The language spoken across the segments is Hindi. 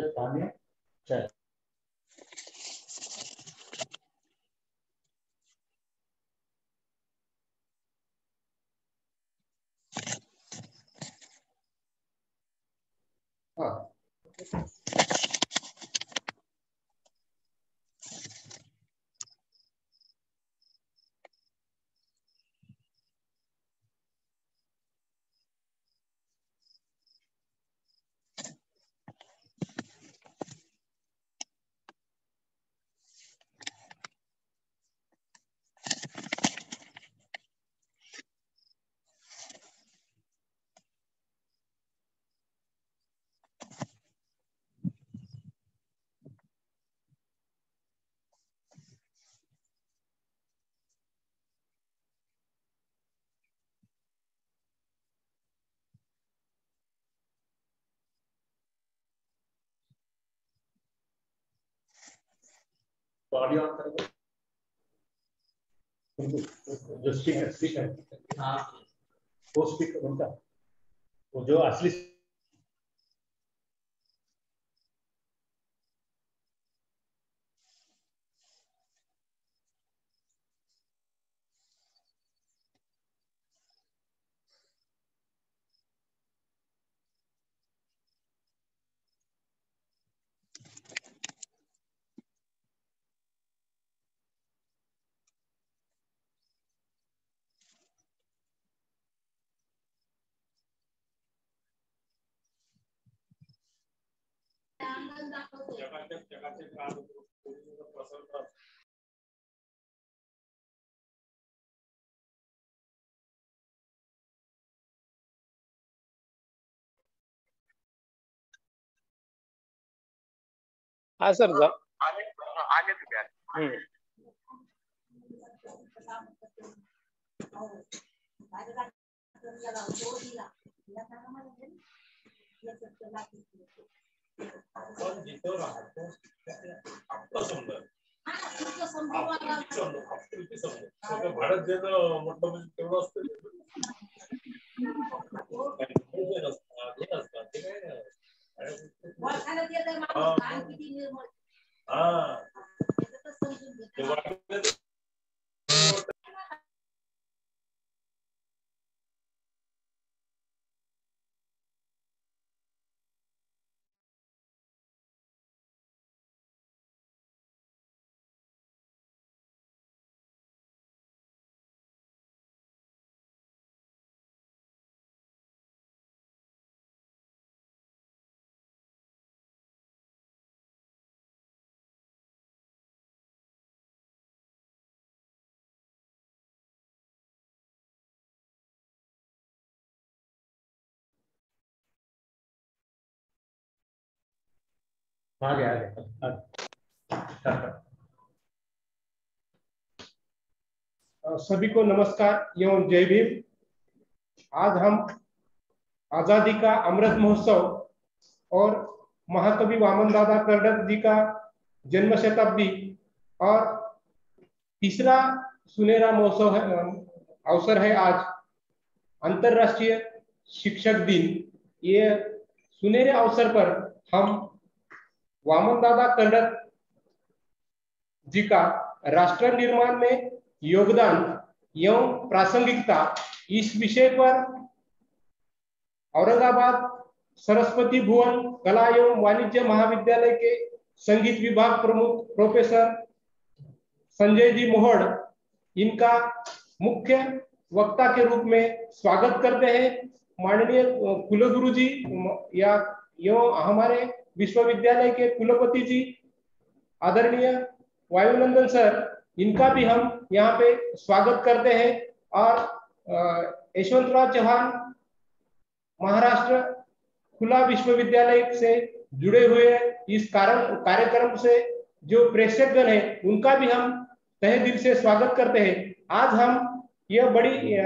स्थानीय चय। हाँ ऑडियो ऑन करो। जो स्पीकर हाँ वो स्पीकर उनका वो जो असली हाँ सर आगे तो क्या भारत देणं म्हटलं म्हणजे तेवढं असतं आगे सभी को नमस्कार एवं जय भीम। आज हम आजादी का अमृत महोत्सव और महाकवि वामन दादा कर्डक जी का जन्म शताब्दी और तीसरा सुनहरा महोत्सव है, अवसर है आज अंतरराष्ट्रीय शिक्षक दिन। ये सुनहरे अवसर पर हम वामन दादा कर्डक जी का राष्ट्र निर्माण में योगदान एवं प्रासंगिकता इस विषय पर औरंगाबाद सरस्वती भुवन कला एवं वाणिज्य महाविद्यालय के संगीत विभाग प्रमुख प्रोफेसर संजय जी मोहड़ इनका मुख्य वक्ता के रूप में स्वागत करते हैं। माननीय कुलगुरु जी या एवं हमारे विश्वविद्यालय के कुलपति जी आदरणीय वायुनंदन सर, इनका भी हम यहाँ पे स्वागत करते हैं। और यशवंतराव चौहान महाराष्ट्र खुला विश्वविद्यालय से जुड़े हुए इस कार्यक्रम से जो प्रेक्षकगण है उनका भी हम तहे दिल से स्वागत करते हैं। आज हम यह बड़ी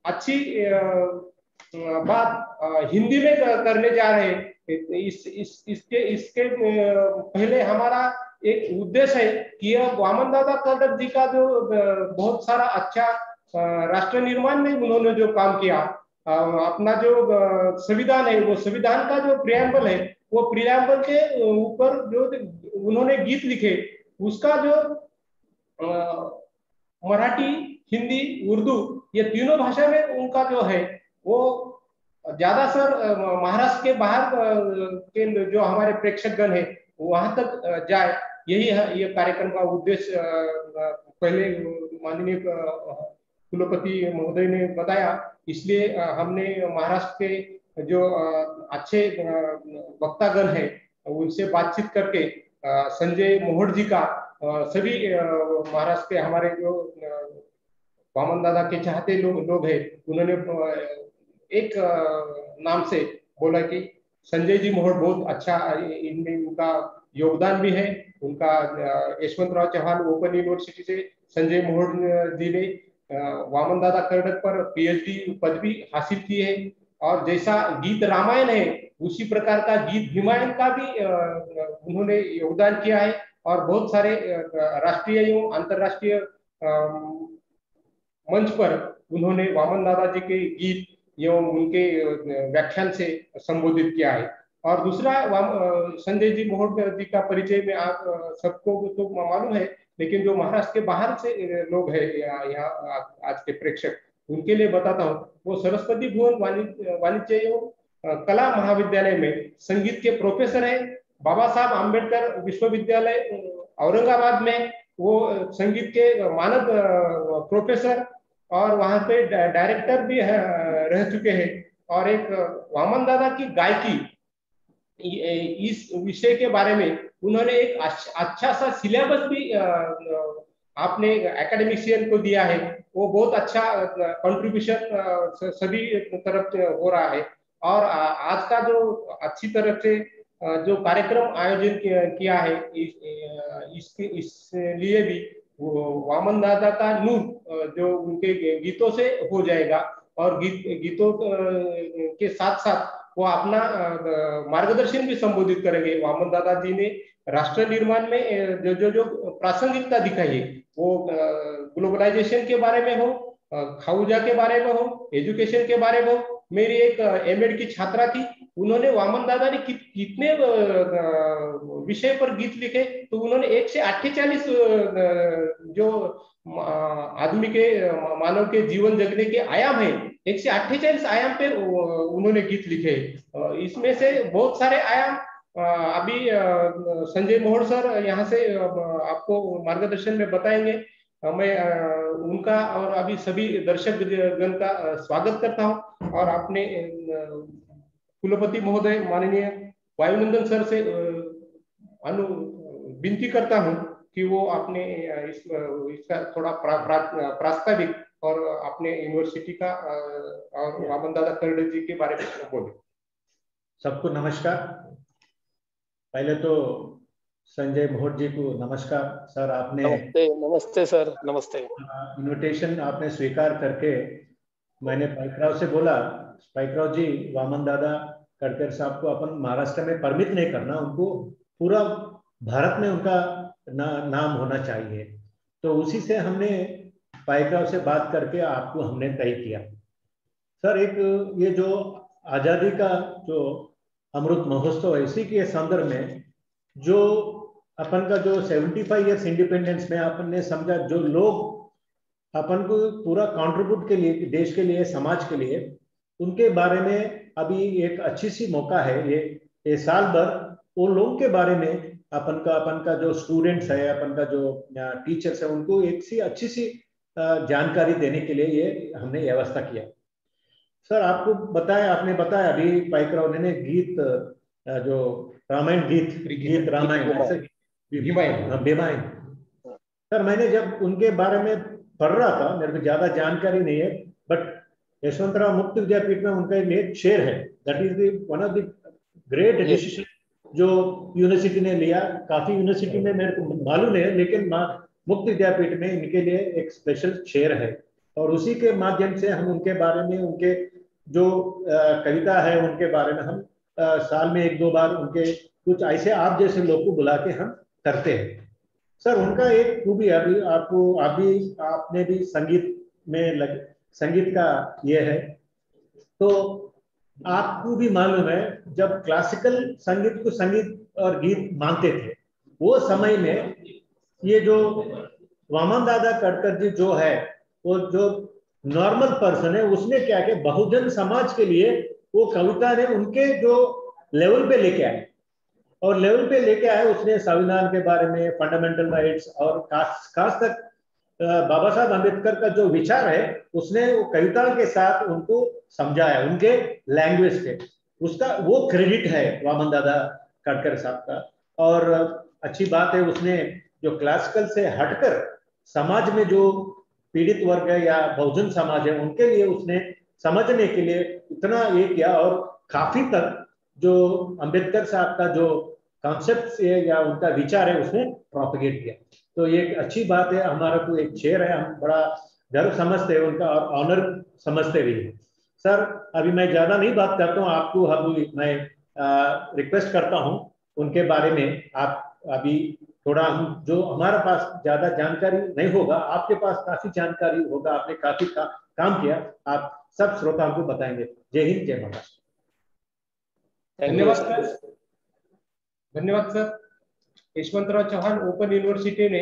अच्छी बात हिंदी में करने जा रहे हैं। इसके पहले हमारा एक उद्देश्य है कि यह वामन दादा कर्डक जी का जो बहुत सारा अच्छा राष्ट्र निर्माण में उन्होंने जो काम किया, अपना जो संविधान है वो संविधान का जो प्रियम्बल है वो प्रियम्बल के ऊपर जो उन्होंने गीत लिखे, उसका जो मराठी, हिंदी, उर्दू ये तीनों भाषा में उनका जो है वो ज्यादातर महाराष्ट्र के बाहर के जो हमारे प्रेक्षकगण है वहां तक जाए, यही ये कार्यक्रम का उद्देश्य पहले माननीय कुलपति महोदय ने बताया। इसलिए हमने महाराष्ट्र के जो अच्छे वक्तागण हैं उनसे बातचीत करके संजय मोहड़ जी का सभी महाराष्ट्र के हमारे जो वामन दादा के चाहते लोग हैं, उन्होंने एक नाम से बोला कि संजय जी मोहड़ बहुत अच्छा, इनमें उनका योगदान भी है। उनका यशवंतराव चौहान ओपन यूनिवर्सिटी से संजय मोहड़ जी ने वामन दादा कर्नाटक पर पीएचडी पदवी हासिल की है, और जैसा गीत रामायण है उसी प्रकार का गीत भीमायन का भी उन्होंने योगदान किया है, और बहुत सारे राष्ट्रीय एवं अंतर्राष्ट्रीय मंच पर उन्होंने वामन दादा जी के गीत एवं उनके व्याख्यान से संबोधित किया है। और दूसरा संजय जी मोहड़ जी का परिचय में आप सबको तो मालूम है, लेकिन जो महाराष्ट्र के बाहर से लोग हैं यहाँ आज के प्रेक्षक, उनके लिए बताता हूँ। वो सरस्वती भुवन वाणिज्य एवं कला महाविद्यालय में संगीत के प्रोफेसर है। बाबा साहब आम्बेडकर विश्वविद्यालय औरंगाबाद में वो संगीत के मानद प्रोफेसर और वहां पे डायरेक्टर भी रह चुके हैं। और एक वामन दादा की गायकी, इस विषय के बारे में उन्होंने एक अच्छा सा सिलेबस भी आपने एकेडमिशियन को दिया है। वो बहुत अच्छा कंट्रीब्यूशन सभी तरफ हो रहा है। और आज का जो अच्छी तरह से जो कार्यक्रम आयोजन किया है, इसलिए भी वामन दादा का नूर जो उनके गीतों से हो जाएगा, और गीतों के साथ साथ वो अपना मार्गदर्शन भी संबोधित करेंगे। वामन दादा जी ने राष्ट्र निर्माण में जो प्रासंगिकता दिखाई है, वो ग्लोबलाइजेशन के बारे में हो, खाऊजा के बारे में हो, एजुकेशन के बारे में हो। मेरी एक एमएड की छात्रा थी, उन्होंने वामन दादा ने कितने विषय पर गीत लिखे, तो उन्होंने 1 से 48 जो आदमी के मानव के जीवन जगने के आयाम है, 1 से 48 आयाम पे उन्होंने गीत लिखे। इसमें से बहुत सारे आयाम अभी संजय मोहड़ सर यहाँ से आपको मार्गदर्शन में बताएंगे। मैं उनका और अभी सभी दर्शक गण का स्वागत करता हूँ, और अपने कुलपति महोदय माननीय वायुनंदन सर से विनती करता हूँ कि वो अपने इसका थोड़ा प्रास्ताविक और अपने यूनिवर्सिटी का और वामन दादा कर्नाटक जी के बारे में बोले। सबको नमस्कार। पहले तो संजय मोहड़ जी को नमस्कार सर। आपने नमस्ते सर, नमस्ते। इनविटेशन आपने स्वीकार करके, मैंने पाइकराव से बोला, पाइकराव जी वामन दादा कर्नाटक साहब को अपन महाराष्ट्र में परमिट नहीं करना, उनको पूरा भारत में उनका नाम होना चाहिए। तो उसी से हमने पाइकराव से बात करके आपको हमने तय किया। सर, एक ये जो आज़ादी का जो अमृत महोत्सव है, इसी के संदर्भ में जो अपन का जो 75 ईयर्स इंडिपेंडेंस में अपन ने समझा, जो लोग अपन को पूरा कंट्रीब्यूट के लिए, देश के लिए, समाज के लिए, उनके बारे में अभी एक अच्छी सी मौका है ये साल भर वो लोगों के बारे में अपन का जो स्टूडेंट्स है, अपन का जो टीचर्स है, उनको एक सी अच्छी सी जानकारी देने के लिए ये हमने व्यवस्था किया। सर, आपको बताया, आपने बताया अभी पाइकराव ने गीत, जो रामायण गीत रामायण भीमायन। सर, मैंने जब उनके बारे में पढ़ रहा था, मेरे को ज्यादा जानकारी नहीं है, बट यशवंतराव मुक्त विद्यापीठ में उनका एक शेर है, that is one of the great decision जो यूनिवर्सिटी ने लिया। काफी यूनिवर्सिटी में मेरे को मालूम है, लेकिन मुक्त विद्यापीठ में इनके लिए एक स्पेशल शेर है, और उसी के माध्यम से हम उनके बारे में, उनके जो कविता है उनके बारे में हम साल में 1-2 बार उनके कुछ ऐसे आप जैसे लोग को बुला के हम करते हैं। सर, उनका एक खूबी अभी आपने भी संगीत में संगीत का ये है, तो आपको भी मालूम है, जब क्लासिकल संगीत को संगीत और गीत मानते थे, वो समय में ये जो वामन दादा कटकर जी जो है, वो जो नॉर्मल पर्सन है, उसने क्या किया, बहुजन समाज के लिए वो कविता ने उनके जो लेवल पे लेके आए, और लेवल पे लेके आए। उसने संविधान के बारे में, फंडामेंटल राइट्स, और खास तक बाबा साहब अम्बेडकर का जो विचार है, उसने वो कविता के साथ उनको समझाया, उनके लैंग्वेज के। उसका वो क्रेडिट है वामन दादा कटकर साहब का। और अच्छी बात है, उसने जो क्लासिकल से हटकर समाज में जो पीड़ित वर्ग है या बहुजन समाज है, उनके लिए उसने समझने के लिए इतना ये किया, और काफी तक जो अंबेडकर साहब का जो कॉन्सेप्ट है या उनका विचार है, उसने प्रोपेगेट किया। तो ये एक अच्छी बात है, हमारा को एक शेर है, हम बड़ा गर्व समझते हैं उनका, और ऑनर समझते भी हैं। सर, अभी मैं ज्यादा नहीं बात करता हूँ, आपको अभी मैं रिक्वेस्ट करता हूँ उनके बारे में। आप अभी थोड़ा, हम जो हमारे पास ज्यादा जानकारी नहीं होगा, आपके पास काफी जानकारी होगा, आपने काफी काम किया, आप सब श्रोताओं को बताएंगे। जय हिंद, जय महाराष्ट्र। धन्यवाद सर। धन्यवाद sir. Yashwantrao Chauhan open university ने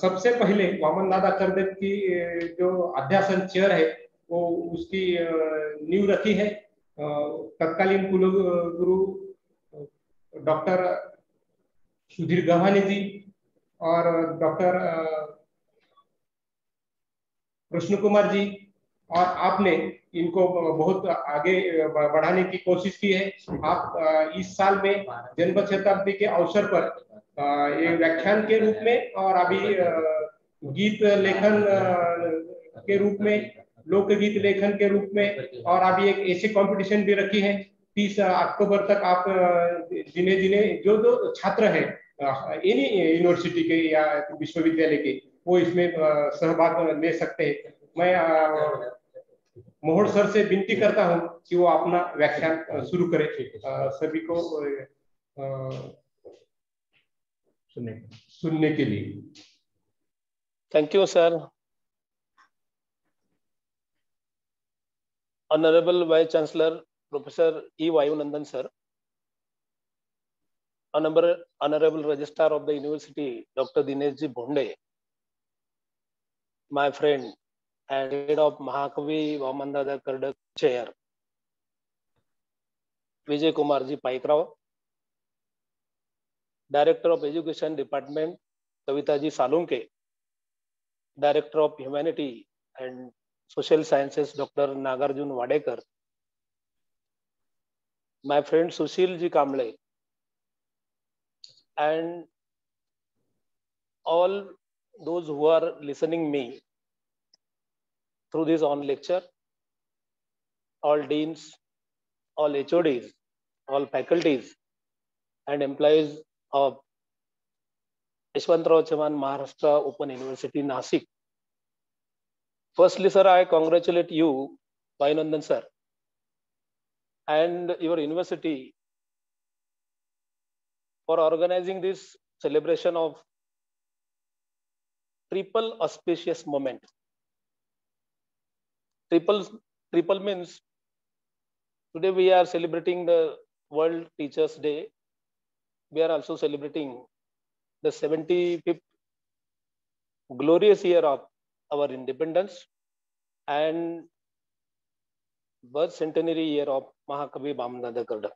सबसे पहले वामन दादा करदेव की जो अध्यासन चेयर है, वो उसकी नींव रखी है। तत्कालीन कुलगुरु डॉक्टर सुधीर गव्हाणे जी और डॉक्टर कृष्ण कुमार जी, और आपने इनको बहुत आगे बढ़ाने की कोशिश की है। आप इस साल में जन्म शताब्दी के अवसर पर एक व्याख्यान के रूप में, और अभी गीत लेखन के रूप में, लोकगीत लेखन के रूप में, और अभी एक ऐसे कंपटीशन भी रखी है। 30 अक्टूबर तक आप जिन्हें जिन्हें जो जो छात्र हैं एनी यूनिवर्सिटी के या विश्वविद्यालय के, वो इसमें सहभाग ले सकते हैं। मैं मोहन सर से विनती करता हूं कि वो अपना व्याख्यान शुरू करें, सभी को सुनने के लिए। Thank you, sir. Honorable Vice Chancellor, Professor E. Vayunandan, sir. Honorable Registrar of the University, Dr. Dineshji Bhonde. My friend and head of Mahakavi Vaman Dada Kardak Chair, Vijay Kumarji Paikrao. Director of Education Department, Kavitaji Salunke. Director of Humanity and Social Sciences, Dr. Nagarjun Wadekar. My friend Sushil Ji Kamble. And all those who are listening me through this on lecture, all deans, all HODs, all faculties and employees of Yeshwantrao Chauhan Maharashtra Open University, Nasik. Firstly, sir, I congratulate you, Vayunandan sir, and your university for organizing this celebration of triple auspicious moment. Triple means today we are celebrating the World Teachers Day. We are also celebrating the 75th glorious year of our independence and birth centenary year of Mahakavi Vaman Dada Kardak.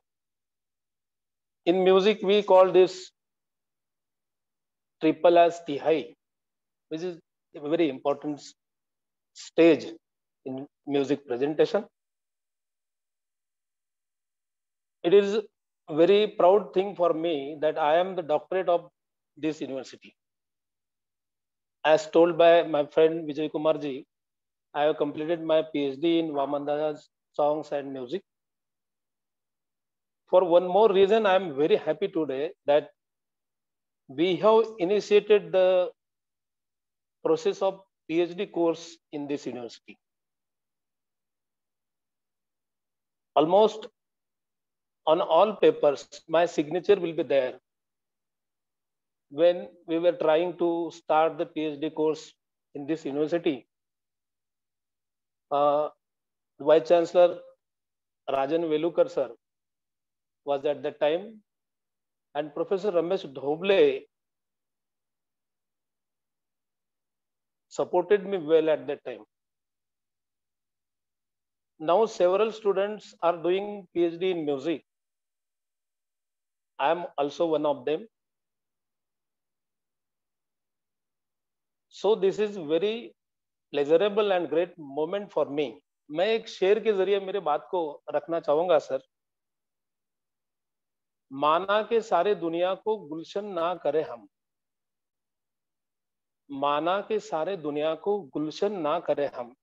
In music, we call this triple as Tihai, which is a very important stage in music presentation. It is a very proud thing for me that I am the doctorate of this university. As told by my friend Vijay Kumar ji, I have completed my PhD in Vaman Dada's songs and music. For one more reason, I am very happy today that we have initiated the process of PhD course in this university. Almost on all papers, my signature will be there. When we were trying to start the PhD course in this university, Vice Chancellor Rajan Velukar sir was at that time, and Professor Ramesh Dhoble supported me well at that time. Now several students are doing PhD in music. I am also one of them. So this is very pleasurable and great moment for me. मैं एक शेर के जरिए मेरे बात को रखना चाहूंगा सर। माना के सारे दुनिया को गुलशन ना करे हम, माना के सारे दुनिया को गुलशन ना करे हम,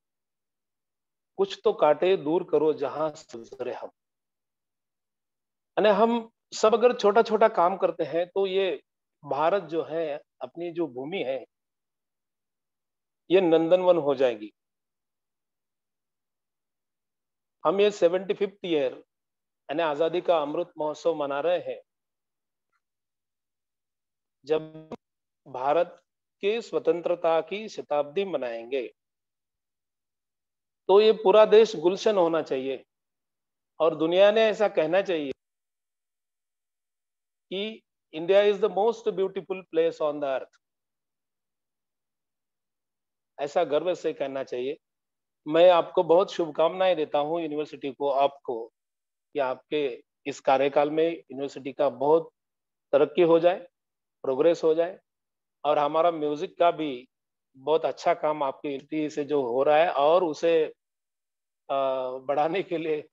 कुछ तो काटे दूर करो जहां से गुजरे हम। हम सब अगर छोटा छोटा काम करते हैं तो ये भारत जो है, अपनी जो भूमि है, ये नंदनवन हो जाएगी। हम ये 75th ईयर यानी आजादी का अमृत महोत्सव मना रहे हैं। जब भारत के स्वतंत्रता की शताब्दी मनाएंगे तो ये पूरा देश गुलशन होना चाहिए और दुनिया ने ऐसा कहना चाहिए कि India is the most beautiful place on the earth. ऐसा गर्व से कहना चाहिए। मैं आपको बहुत शुभकामनाएं देता हूं यूनिवर्सिटी को, आपको, कि आपके इस कार्यकाल में यूनिवर्सिटी का बहुत तरक्की हो जाए, प्रोग्रेस हो जाए, और हमारा म्यूजिक का भी बहुत अच्छा काम आपकी यूनिवर्सिटी से जो हो रहा है और उसे बढ़ाने के लिए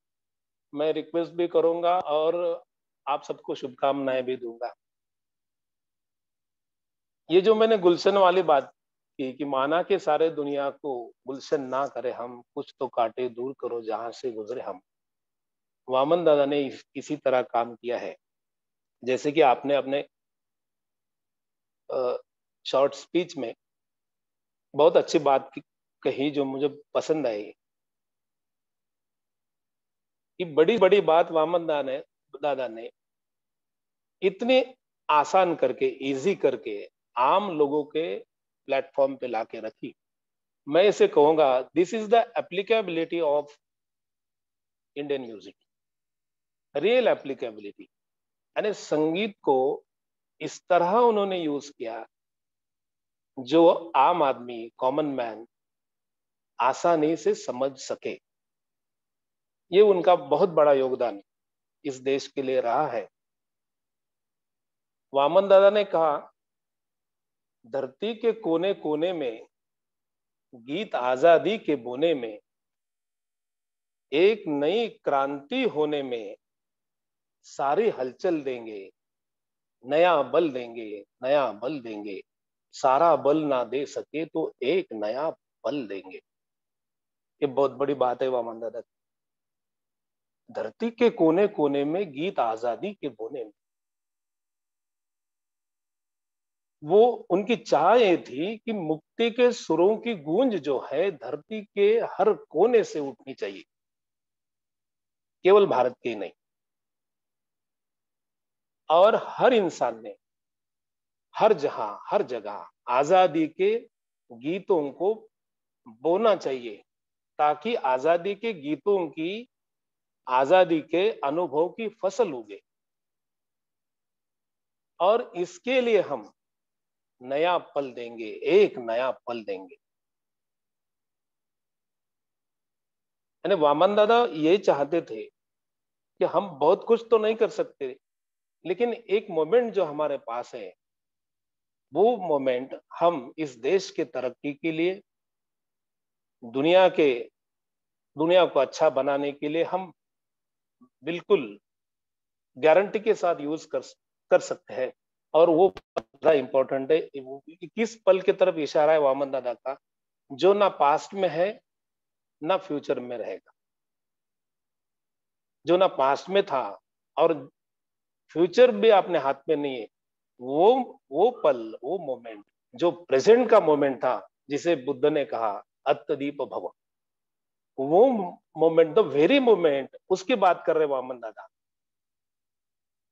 मैं रिक्वेस्ट भी करूंगा और आप सबको शुभकामनाएं भी दूंगा। ये जो मैंने गुलशन वाली बात की कि माना के सारे दुनिया को गुलशन ना करे हम, कुछ तो काटे दूर करो जहां से गुजरे हम, वामन दादा ने इसी तरह काम किया है। जैसे कि आपने अपने शॉर्ट स्पीच में बहुत अच्छी बात कही जो मुझे पसंद आई कि बड़ी बड़ी बात वामन दादा ने इतने आसान करके, इजी करके आम लोगों के प्लेटफॉर्म पे लाके रखी। मैं इसे कहूंगा this is the applicability of Indian music, real applicability. यानी संगीत को इस तरह उन्होंने यूज किया जो आम आदमी, कॉमन मैन आसानी से समझ सके। ये उनका बहुत बड़ा योगदान इस देश के लिए रहा है। वामन दादा ने कहा, धरती के कोने कोने में गीत आजादी के बोने में, एक नई क्रांति होने में सारी हलचल देंगे, नया बल देंगे, नया बल देंगे, सारा बल ना दे सके तो एक नया बल देंगे। ये बहुत बड़ी बात है वामन दादा की। धरती के कोने कोने में गीत आजादी के बोने में, वो उनकी चाह ये थी कि मुक्ति के सुरों की गूंज जो है धरती के हर कोने से उठनी चाहिए, केवल भारत के नहीं। और हर इंसान ने हर जहां, हर जगह आजादी के गीतों को बोना चाहिए ताकि आजादी के गीतों की, आजादी के अनुभव की फसल उगे। और इसके लिए हम नया पल देंगे, एक नया पल देंगे। यानी वामन दादा ये चाहते थे कि हम बहुत कुछ तो नहीं कर सकते, लेकिन एक मोमेंट जो हमारे पास है, वो मोमेंट हम इस देश के तरक्की के लिए, दुनिया को अच्छा बनाने के लिए हम बिल्कुल गारंटी के साथ यूज कर सकते हैं। और वो बड़ा इंपॉर्टेंट है। किस पल की तरफ इशारा है वामन दादा का, जो ना पास्ट में है ना फ्यूचर में रहेगा, जो ना पास्ट में था और फ्यूचर भी अपने हाथ में नहीं है। वो पल, वो मोमेंट जो प्रेजेंट का मोमेंट था, जिसे बुद्ध ने कहा अत्तदीप भव, वो मोमेंट, द वेरी मोमेंट, उसकी बात कर रहे वामन दादा,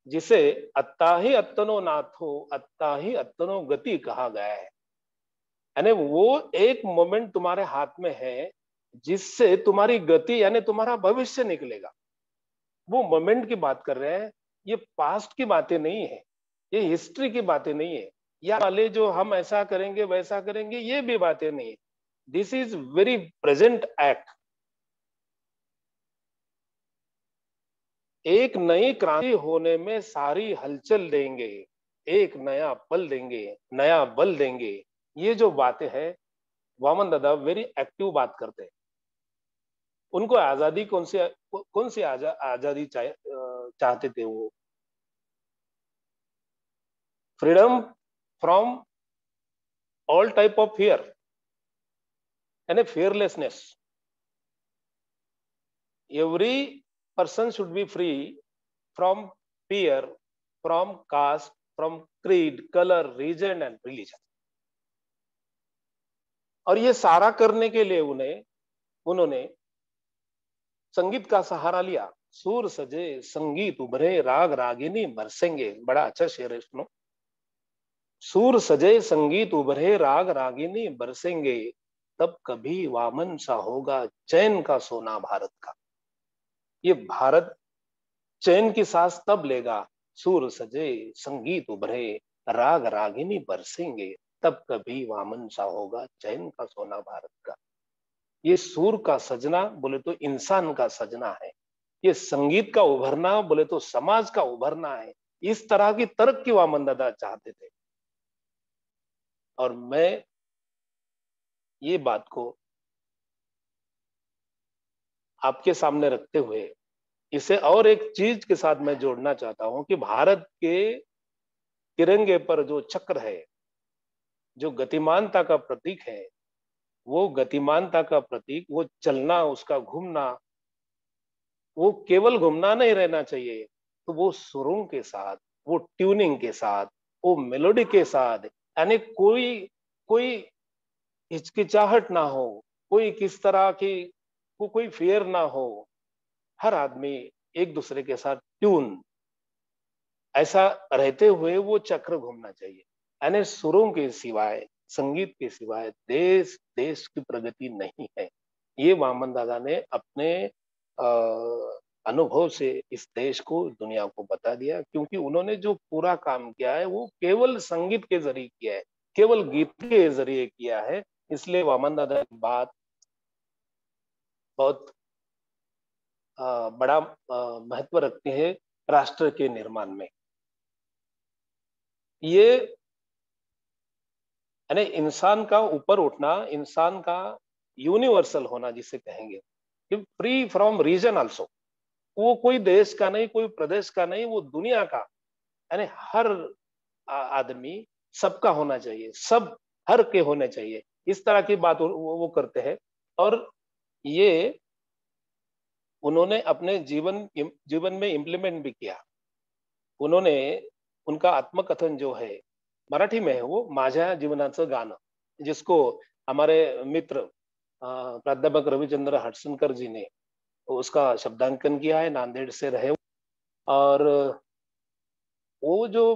जिसे अत्ता ही अत्तनो नाथो, अत्ता ही अत्तनो गति कहा गया है। यानी वो एक मोमेंट तुम्हारे हाथ में है जिससे तुम्हारी गति यानी तुम्हारा भविष्य निकलेगा। वो मोमेंट की बात कर रहे हैं। ये पास्ट की बातें नहीं है, ये हिस्ट्री की बातें नहीं है, या वाले जो हम ऐसा करेंगे वैसा करेंगे, ये भी बातें नहीं है। This is very present act. एक नई क्रांति होने में सारी हलचल देंगे, एक नया पल देंगे, नया बल देंगे। ये जो बातें हैं, वामन दादा वेरी एक्टिव बात करते हैं। उनको आजादी कौन सी आजादी चाहते थे वो? Freedom from all type of fear यानी fearlessness. Every person should be free from fear, from caste, from creed, color, region and religion. और ये सारा करने के लिए उन्होंने संगीत का सहारा लिया। सुर सजे संगीत उभरे राग रागिनी बरसेंगे, बड़ा अच्छा शेर है, सुनो। सुर सजे संगीत उभरे राग रागिनी बरसेंगे, तब कभी वामन सा होगा चैन का सोना भारत का। ये भारत चैन की सांस तब लेगा, सुर सजे संगीत उभरे राग रागिनी बरसेंगे, तब कभी वामन सा होगा चैन का सोना भारत का। ये सुर का सजना बोले तो इंसान का सजना है, ये संगीत का उभरना बोले तो समाज का उभरना है। इस तरह की तरक्की वामन दादा चाहते थे। और मैं ये बात को आपके सामने रखते हुए इसे और एक चीज के साथ मैं जोड़ना चाहता हूं कि भारत के तिरंगे पर जो चक्र है, जो गतिमानता का प्रतीक है, वो गतिमानता का प्रतीक, वो चलना, उसका घूमना, वो केवल घूमना नहीं रहना चाहिए। तो वो सुरों के साथ, वो ट्यूनिंग के साथ, वो मेलोडी के साथ, यानी कोई कोई हिचकिचाहट ना हो, कोई किस तरह की कोई फियर ना हो। हर आदमी एक दूसरे के साथ ट्यून ऐसा रहते हुए वो चक्र घूमना चाहिए। यानी सुरों के सिवाय, संगीत के सिवाय देश देश की प्रगति नहीं है। ये वामन दादा ने अपने अनुभव से इस देश को, दुनिया को बता दिया, क्योंकि उन्होंने जो पूरा काम किया है वो केवल संगीत के जरिए किया है, केवल गीत के जरिए किया है। इसलिए वामन दादा की बात बहुत बड़ा महत्व रखती है राष्ट्र के निर्माण में। ये यानी इंसान का ऊपर उठना, इंसान का यूनिवर्सल होना जिसे कहेंगे, फ्री फ्रॉम रीजन आल्सो। वो कोई देश का नहीं, कोई प्रदेश का नहीं, वो दुनिया का, यानी हर आदमी सबका होना चाहिए, सब हर के होने चाहिए। इस तरह की बात वो करते हैं। और ये उन्होंने अपने जीवन में इम्प्लीमेंट भी किया। उन्होंने उनका आत्मकथन जो है मराठी में है, वो माझ्या जीवनाचं गाणं, जिसको हमारे मित्र प्राध्यापक रविचंद्र हटसनकर जी ने उसका शब्दांकन किया है, नांदेड़ से रहे। और वो जो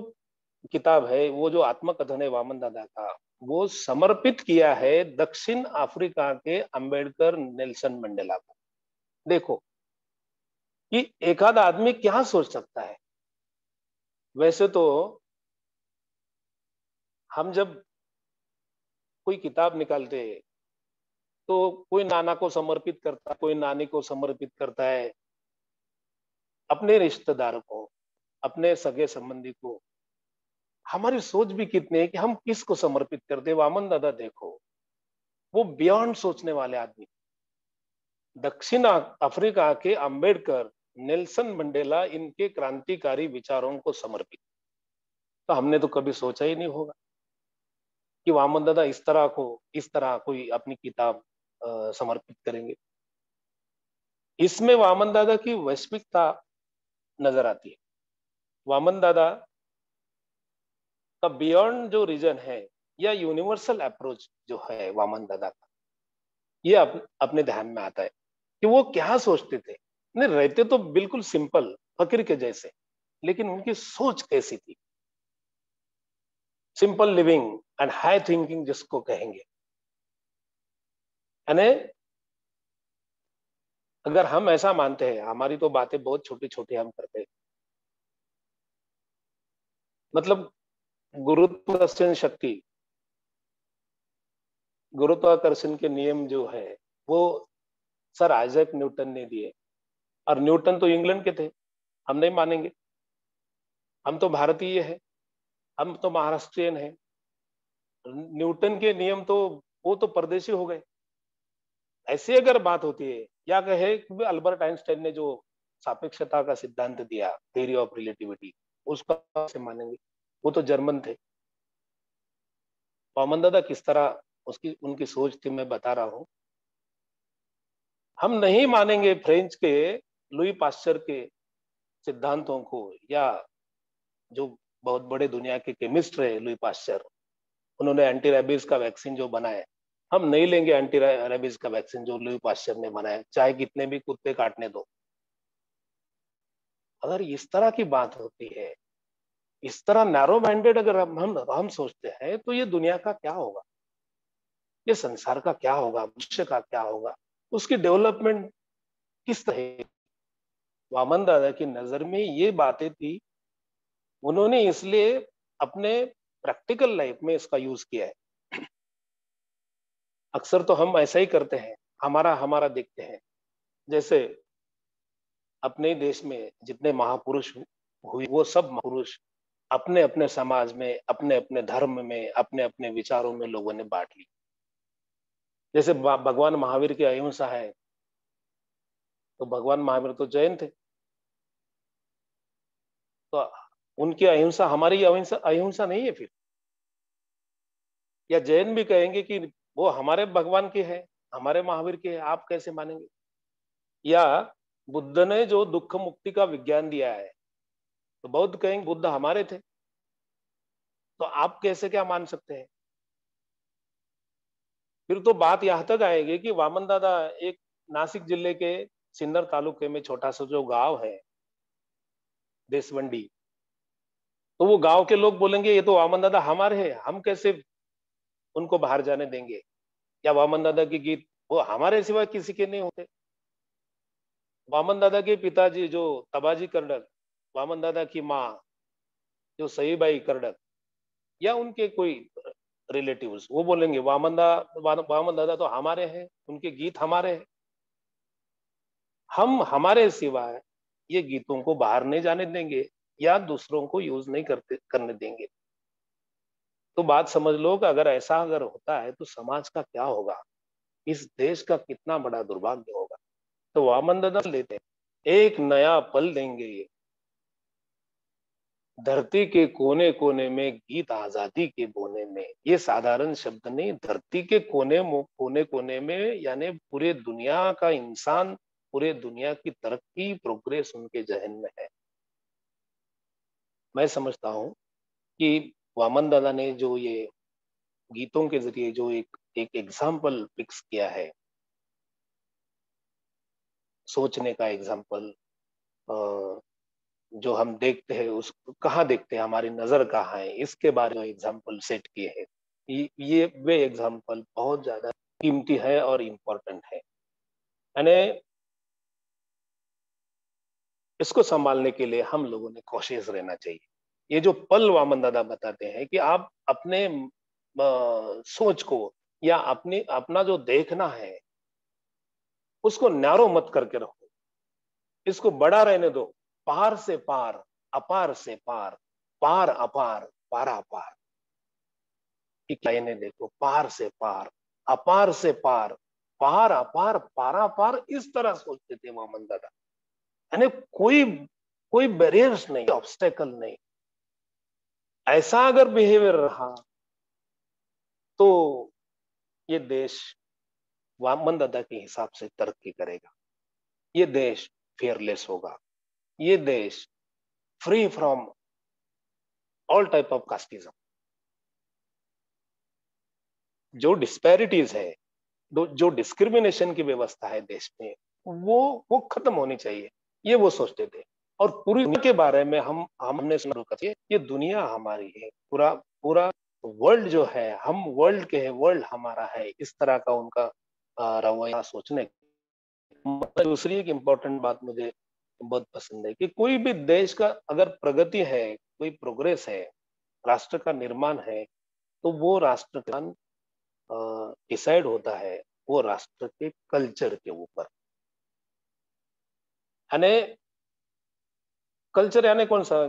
किताब है, वो जो आत्मकथन है वामन दादा का, वो समर्पित किया है दक्षिण अफ्रीका के अंबेडकर नेल्सन मंडेला को। देखो कि एक आध आदमी क्या सोच सकता है। वैसे तो हम जब कोई किताब निकालते हैं तो कोई नाना को समर्पित करता है, कोई नानी को समर्पित करता है, अपने रिश्तेदार को, अपने सगे संबंधी को। हमारी सोच भी कितनी है कि हम किसको समर्पित करते। वामन दादा देखो, वो बियॉन्ड सोचने वाले आदमी। दक्षिण अफ्रीका के अंबेडकर, नेल्सन मंडेला, इनके क्रांतिकारी विचारों को समर्पित। तो हमने तो कभी सोचा ही नहीं होगा कि वामन दादा इस तरह कोई अपनी किताब समर्पित करेंगे। इसमें वामन दादा की वैश्विकता नजर आती है। वामन दादा का बियॉन्ड जो रीजन है या यूनिवर्सल अप्रोच जो है वामन दादा का, ये अपने ध्यान में आता है कि वो क्या सोचते थे। नहीं, रहते तो बिल्कुल सिंपल फकीर के जैसे, लेकिन उनकी सोच कैसी थी। Simple living and high thinking जिसको कहेंगे। यानी अगर हम ऐसा मानते हैं, हमारी तो बातें बहुत छोटी छोटी हम करते हैं, मतलब गुरुत्वाकर्षण शक्ति, गुरुत्वाकर्षण के नियम जो है वो सर आइजैक न्यूटन ने दिए, और न्यूटन तो इंग्लैंड के थे, हम नहीं मानेंगे। हम तो भारतीय है, हम तो महाराष्ट्रियन है। न्यूटन के नियम तो वो तो परदेशी हो गए। ऐसी अगर बात होती है, या कहे कि अल्बर्ट आइंस्टाइन ने जो सापेक्षता का सिद्धांत दिया, थ्योरी ऑफ रिलेटिविटी, उसका कैसे मानेंगे? वो तो जर्मन थे। वामन दादा किस तरह उसकी उनकी सोच थी मैं बता रहा हूँ। हम नहीं मानेंगे फ्रेंच के लुई पास्चर के सिद्धांतों को, या जो बहुत बड़े दुनिया के केमिस्ट रहे लुई पास्चर, उन्होंने एंटी रेबीज का वैक्सीन जो बनाया, हम नहीं लेंगे एंटी रेबीज का वैक्सीन जो लुई पास्चर ने बनाया, चाहे कितने भी कुत्ते काटने दो। अगर इस तरह की बात होती है, इस तरह नैरो माइंडेड अगर हम सोचते हैं, तो ये दुनिया का क्या होगा, ये संसार का क्या होगा, मनुष्य का क्या होगा, उसकी डेवलपमेंट किस तरह? वामन दादा की नजर में ये बातें थी, उन्होंने इसलिए अपने प्रैक्टिकल लाइफ में इसका यूज किया है। अक्सर तो हम ऐसा ही करते हैं, हमारा हमारा देखते हैं। जैसे अपने देश में जितने महापुरुष हुए, वो सब महापुरुष अपने अपने समाज में, अपने अपने धर्म में, अपने अपने विचारों में लोगों ने बांट ली। जैसे भगवान महावीर की अहिंसा है, तो भगवान महावीर तो जैन थे, तो उनकी अहिंसा हमारी अहिंसा अहिंसा नहीं है फिर? या जैन भी कहेंगे कि वो हमारे भगवान के है, हमारे महावीर के है, आप कैसे मानेंगे? या बुद्ध ने जो दुख मुक्ति का विज्ञान दिया है, तो बौद्ध कहेंगे बुद्ध हमारे थे, तो आप कैसे क्या मान सकते हैं? फिर तो बात यहां तक आएगी कि वामन दादा एक नासिक जिले के सिन्नर तालुके में छोटा सा जो गांव है देशवंडी, तो वो गांव के लोग बोलेंगे ये तो वामन दादा हमारे हैं, हम कैसे उनको बाहर जाने देंगे? या वामन दादा के गीत वो हमारे सिवा किसी के नहीं होते? वामन दादा के पिताजी जो तबाजी कर्डक, वामन दादा की माँ जो सईबाई कर्डक, या उनके कोई रिलेटिव्स, वो बोलेंगे वामन दादा तो हमारे हैं, उनके गीत हमारे हैं। हम हमारे सिवाय ये गीतों को बाहर नहीं जाने देंगे, या दूसरों को यूज नहीं करने देंगे। तो बात समझ लो कि अगर ऐसा अगर होता है तो समाज का क्या होगा, इस देश का कितना बड़ा दुर्भाग्य होगा। तो वामन दादा लेते हैं, एक नया पल देंगे, धरती के कोने कोने में गीत आजादी के बोने में। ये साधारण शब्द नहीं, धरती के कोने कोने में, यानी पूरे दुनिया का इंसान, पूरे दुनिया की तरक्की प्रोग्रेस उनके जहन में है। मैं समझता हूं कि वामन दादा ने जो ये गीतों के जरिए जो एक एग्जाम्पल फिक्स किया है, सोचने का एग्जाम्पल, जो हम देखते हैं उस कहाँ देखते हैं, हमारी नजर कहाँ है, इसके बारे में एग्जाम्पल सेट किए हैं। ये वे एग्जाम्पल बहुत ज्यादा कीमती है और इम्पोर्टेंट है, यानी इसको संभालने के लिए हम लोगों ने कोशिश रहना चाहिए। ये जो पल वामन दादा बताते हैं कि आप अपने सोच को, या अपना जो देखना है उसको नैरो मत करके रखो, इसको बड़ा रहने दो। पार से पार, अपार से पार, पार अपार, पारा पार। एक लाइनें देखो, पार से पार, अपार से पार, पार अपार, पारा पार। इस तरह सोचते थे वामन दादा, यानी कोई कोई बैरियर्स नहीं, ऑब्स्टेकल नहीं। ऐसा अगर बिहेवियर रहा तो ये देश वामन दादा के हिसाब से तरक्की करेगा, ये देश फियरलेस होगा, ये देश free from all type of casteism. जो डिस्पैरिटीज है, जो डिस्क्रिमिनेशन की व्यवस्था है देश में, वो खत्म होनी चाहिए, ये वो सोचते थे। और पूरी दुनिया के बारे में हमने सुना, ये दुनिया हमारी है, पूरा पूरा वर्ल्ड जो है, हम वर्ल्ड के हैं, वर्ल्ड हमारा है, इस तरह का उनका रवैया सोचने दूसरी एक इम्पोर्टेंट बात मुझे बहुत पसंद है कि कोई भी देश का अगर प्रगति है, कोई प्रोग्रेस है, राष्ट्र का निर्माण है, तो वो राष्ट्र का डिसाइड होता है वो राष्ट्र के कल्चर के ऊपर। यानी कल्चर यानी कौन सा?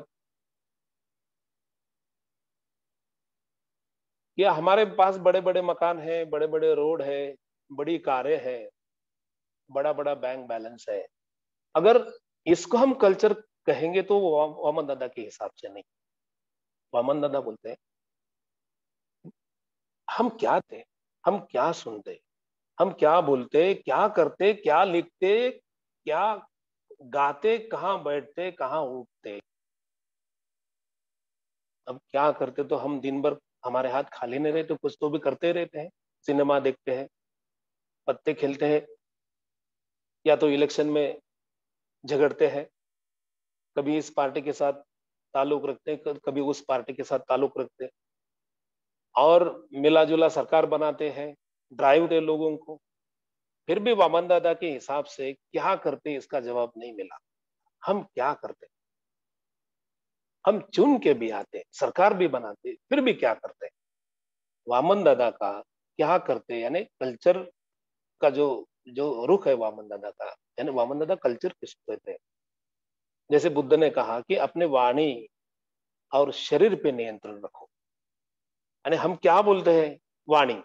कि हमारे पास बड़े बड़े मकान हैं, बड़े बड़े रोड है, बड़ी कारें हैं, बड़ा बड़ा बैंक बैलेंस है, अगर इसको हम कल्चर कहेंगे तो वो वामन दादा के हिसाब से नहीं। वामन दादा बोलते हैं हम क्या थे, हम क्या सुनते, हम क्या बोलते, क्या करते, क्या लिखते, क्या गाते, कहाँ बैठते, कहाँ उठते। अब क्या करते तो हम दिन भर हमारे हाथ खाली नहीं रहते, कुछ तो भी करते रहते हैं। सिनेमा देखते हैं, पत्ते खेलते हैं, या तो इलेक्शन में झगड़ते हैं, कभी इस पार्टी के साथ ताल्लुक रखते हैं, कभी उस पार्टी के साथ ताल्लुक रखते हैं, और मिला जुला सरकार बनाते हैं, ड्राइव दे लोगों को। फिर भी वामन दादा के हिसाब से क्या करते इसका जवाब नहीं मिला। हम क्या करते? हम चुन के भी आते, सरकार भी बनाते, फिर भी क्या करते? वामन दादा का क्या करते, यानी कल्चर का जो जो रुख है वामन दादा का, यानी वामन दादा कल्चर किसको कहते हैं? जैसे बुद्ध ने कहा कि अपने वाणी और शरीर पे नियंत्रण रखो। यानी हम क्या बोलते हैं, वाणी,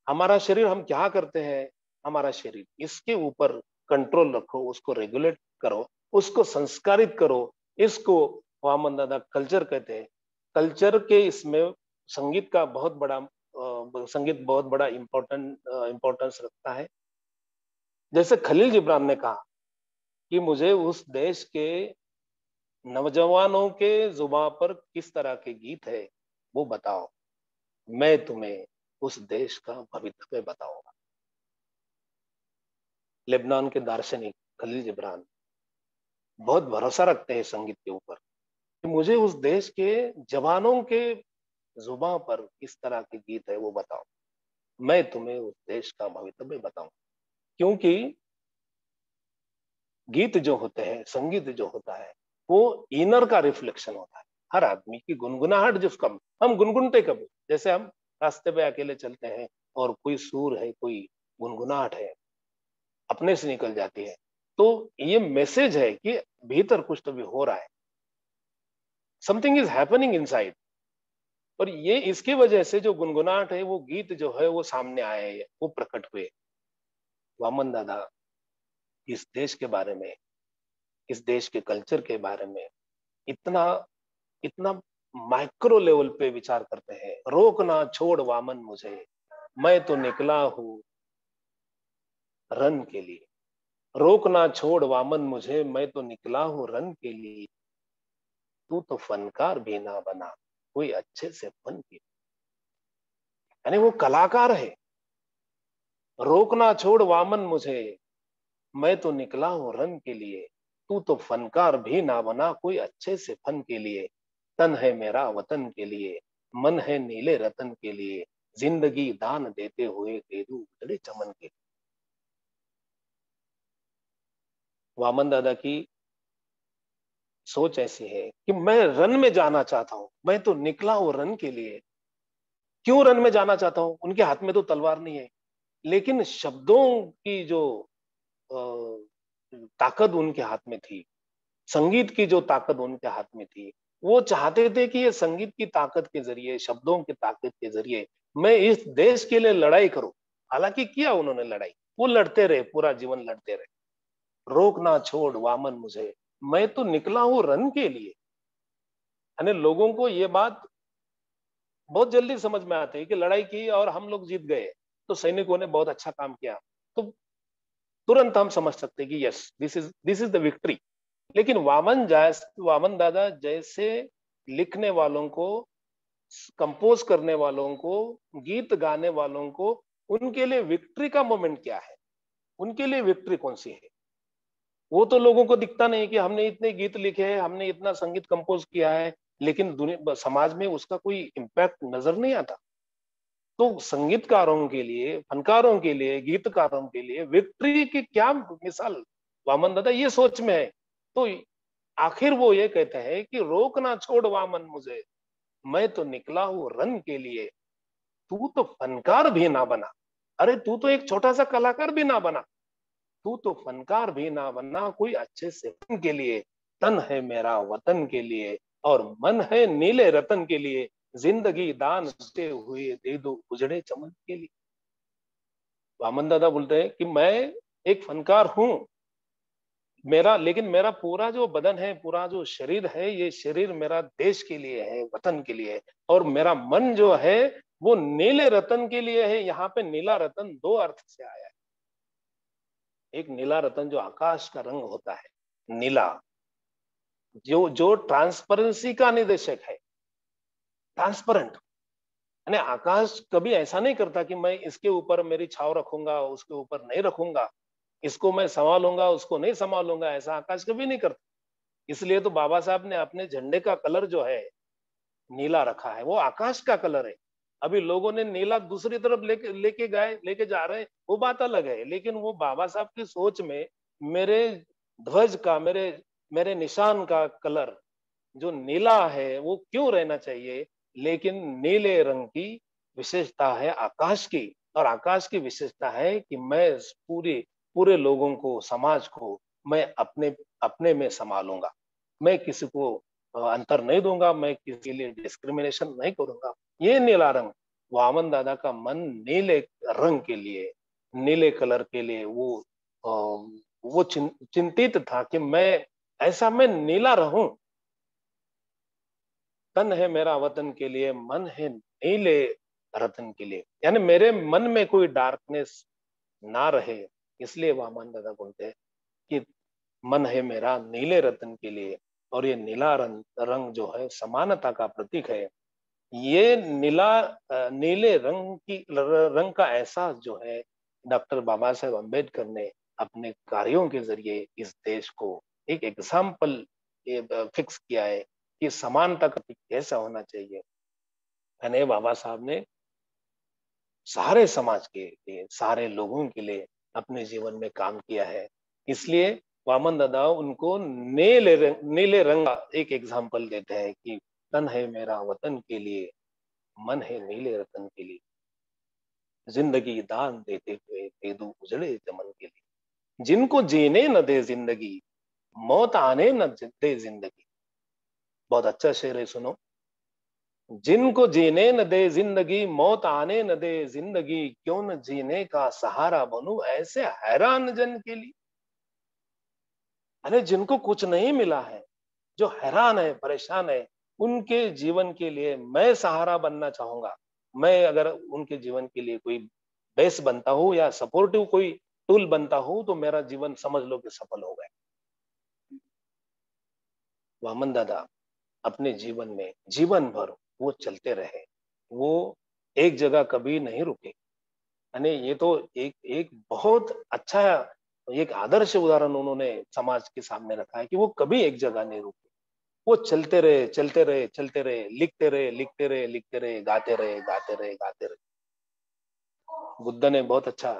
हमारा शरीर हम क्या करते हैं, हमारा शरीर, इसके ऊपर कंट्रोल रखो, उसको रेगुलेट करो, उसको संस्कारित करो। इसको वामन दादा कल्चर कहते हैं। कल्चर के इसमें संगीत का बहुत बड़ा संगीत बहुत बड़ा इम्पोर्टेंस रखता है। जैसे खलील जिब्रान ने कहा कि मुझे उस देश के नौजवानों के जुबान पर किस तरह के गीत है वो बताओ, मैं तुम्हें उस देश का भविष्य बताऊंगा। लेबनान के दार्शनिक खलील जिब्रान बहुत भरोसा रखते हैं संगीत के ऊपर कि मुझे उस देश के जवानों के जुबान पर किस तरह के गीत है वो बताओ, मैं तुम्हें उस देश का भविष्य बताऊं। क्योंकि गीत जो होते हैं, संगीत जो होता है, वो इनर का रिफ्लेक्शन होता है। हर आदमी की गुनगुनाहट जिसका हम गुनगुनते कभी, जैसे हम रास्ते पे अकेले चलते हैं और कोई सुर है, कोई गुनगुनाहट है, अपने से निकल जाती है, तो ये मैसेज है कि भीतर कुछ तो भी हो रहा है, समथिंग इज हैपनिंग इनसाइड। और ये इसकी वजह से जो गुनगुनाहट है, वो गीत जो है वो सामने आए, वो प्रकट हुए। वामन दादा इस देश के बारे में, इस देश के कल्चर के बारे में इतना इतना माइक्रो लेवल पे विचार करते हैं। रोकना छोड़ वामन मुझे, मैं तो निकला हूं रन के लिए। रोकना छोड़ वामन मुझे, मैं तो निकला हूं रन के लिए। तू तो फनकार भी ना बना कोई अच्छे से फन के। यानी वो कलाकार है। रोकना छोड़ वामन मुझे, मैं तो निकला हूं रन के लिए। तू तो फनकार भी ना बना कोई अच्छे से फन के लिए। तन है मेरा वतन के लिए, मन है नीले रतन के लिए। जिंदगी दान देते हुए दे दूं उजड़े चमन के। वामन दादा की सोच ऐसी है कि मैं रन में जाना चाहता हूं, मैं तो निकला हूं रन के लिए। क्यों रन में जाना चाहता हूं? उनके हाथ में तो तलवार नहीं है, लेकिन शब्दों की जो ताकत उनके हाथ में थी, संगीत की जो ताकत उनके हाथ में थी, वो चाहते थे कि ये संगीत की ताकत के जरिए, शब्दों की ताकत के जरिए मैं इस देश के लिए लड़ाई करूं। हालांकि किया उन्होंने लड़ाई, वो लड़ते रहे, पूरा जीवन लड़ते रहे। रोकना छोड़ वामन मुझे, मैं तो निकला हूं रन के लिए। यानी लोगों को ये बात बहुत जल्दी समझ में आती है कि लड़ाई की और हम लोग जीत गए, तो सैनिकों ने बहुत अच्छा काम किया, तो तुरंत हम समझ सकते हैं कि yes, this is the victory. लेकिन वामन दादा जैसे लिखने वालों को, कंपोज करने वालों को, गीत गाने वालों को, उनके लिए विक्ट्री का मोमेंट क्या है, उनके लिए विक्ट्री कौन सी है, वो तो लोगों को दिखता नहीं कि हमने इतने गीत लिखे हैं, हमने इतना संगीत कंपोज किया है, लेकिन दुनिया समाज में उसका कोई इम्पैक्ट नजर नहीं आता। तो संगीतकारों के लिए, फनकारों के लिए, गीतकारों के लिए विक्ट्री की क्या मिसाल वामन दादा ये सोच में है। तो आखिर वो ये कहते हैं कि रोक ना छोड़ वामन मुझे, मैं तो निकला हूं रन के लिए, तू तो फनकार भी ना बना। अरे तू तो एक छोटा सा कलाकार भी ना बना, तू तो फनकार भी ना बना, कोई अच्छे से फन के लिए, तन है मेरा वतन के लिए और मन है नीले रतन के लिए, जिंदगी दान देते हुए दे दो उजड़े चमन के लिए। वामन दादा बोलते हैं कि मैं एक फनकार हूं, लेकिन मेरा पूरा जो बदन है, पूरा जो शरीर है, ये शरीर मेरा देश के लिए है, वतन के लिए है, और मेरा मन जो है वो नीले रतन के लिए है। यहाँ पे नीला रतन दो अर्थ से आया है। एक नीला रतन जो आकाश का रंग होता है, नीला, जो जो ट्रांसपेरेंसी का निदेशक है, ट्रांसपेरेंट। यानी आकाश कभी ऐसा नहीं करता कि मैं इसके ऊपर मेरी छाव रखूंगा, उसके ऊपर नहीं रखूंगा, इसको मैं संभालूंगा, उसको नहीं संभालूंगा, ऐसा आकाश कभी नहीं करता। इसलिए तो बाबा साहब ने अपने झंडे का कलर जो है नीला रखा है, वो आकाश का कलर है। अभी लोगों ने नीला दूसरी तरफ लेके जा रहे हैं, वो बात अलग है, लेकिन वो बाबा साहब की सोच में मेरे ध्वज का, मेरे मेरे निशान का कलर जो नीला है वो क्यों रहना चाहिए। लेकिन नीले रंग की विशेषता है आकाश की, और आकाश की विशेषता है कि मैं पूरे पूरे लोगों को, समाज को मैं अपने अपने में संभालूंगा, मैं किसी को अंतर नहीं दूंगा, मैं किसी के लिए डिस्क्रिमिनेशन नहीं करूंगा। ये नीला रंग, वामन दादा का मन नीले रंग के लिए, नीले कलर के लिए वो चिंतित था कि मैं नीला रहूं। तन है मेरा वतन के लिए, मन है नीले रतन के लिए, यानी मेरे मन में कोई डार्कनेस ना रहे। इसलिए वामन दादा बोलते हैं कि मन है मेरा नीले रतन के लिए, और ये नीला रंग जो है समानता का प्रतीक है। ये नीले रंग का एहसास जो है डॉक्टर बाबा साहेब अम्बेडकर ने अपने कार्यों के जरिए इस देश को एक एग्जाम्पल फिक्स किया है कि समानता का प्रतीक कैसा होना चाहिए। यानी बाबा साहब ने सारे समाज के लिए, सारे लोगों के लिए अपने जीवन में काम किया है। इसलिए वामन दादा उनको नीले रंग का एक एग्जाम्पल देते हैं कि तन है मेरा वतन के लिए, मन है नीले रतन के लिए, जिंदगी दान देते हुए दे दूं उजड़े चमन के लिए, जिनको जीने न दे जिंदगी, मौत आने न दे जिंदगी। बहुत अच्छा शेर है, सुनो। जिनको जीने न दे जिंदगी, मौत आने न दे जिंदगी, क्यों न जीने का सहारा बनूं ऐसे हैरान जन के लिए। अरे जिनको कुछ नहीं मिला है, जो हैरान है, परेशान है, उनके जीवन के लिए मैं सहारा बनना चाहूंगा। मैं अगर उनके जीवन के लिए कोई बेस बनता हूं या सपोर्टिव कोई टूल बनता हूं, तो मेरा जीवन समझ लो कि सफल हो गया। वामन दादा अपने जीवन में जीवन भर वो चलते रहे, वो एक जगह कभी नहीं रुके। यानी ये तो एक एक बहुत अच्छा, एक आदर्श उदाहरण उन्होंने समाज के सामने रखा है कि वो कभी एक जगह नहीं रुके, वो चलते रहे, चलते रहे, चलते रहे, लिखते रहे, लिखते रहे, लिखते रहे, गाते रहे, गाते रहे, गाते रहे। बुद्ध ने बहुत अच्छा,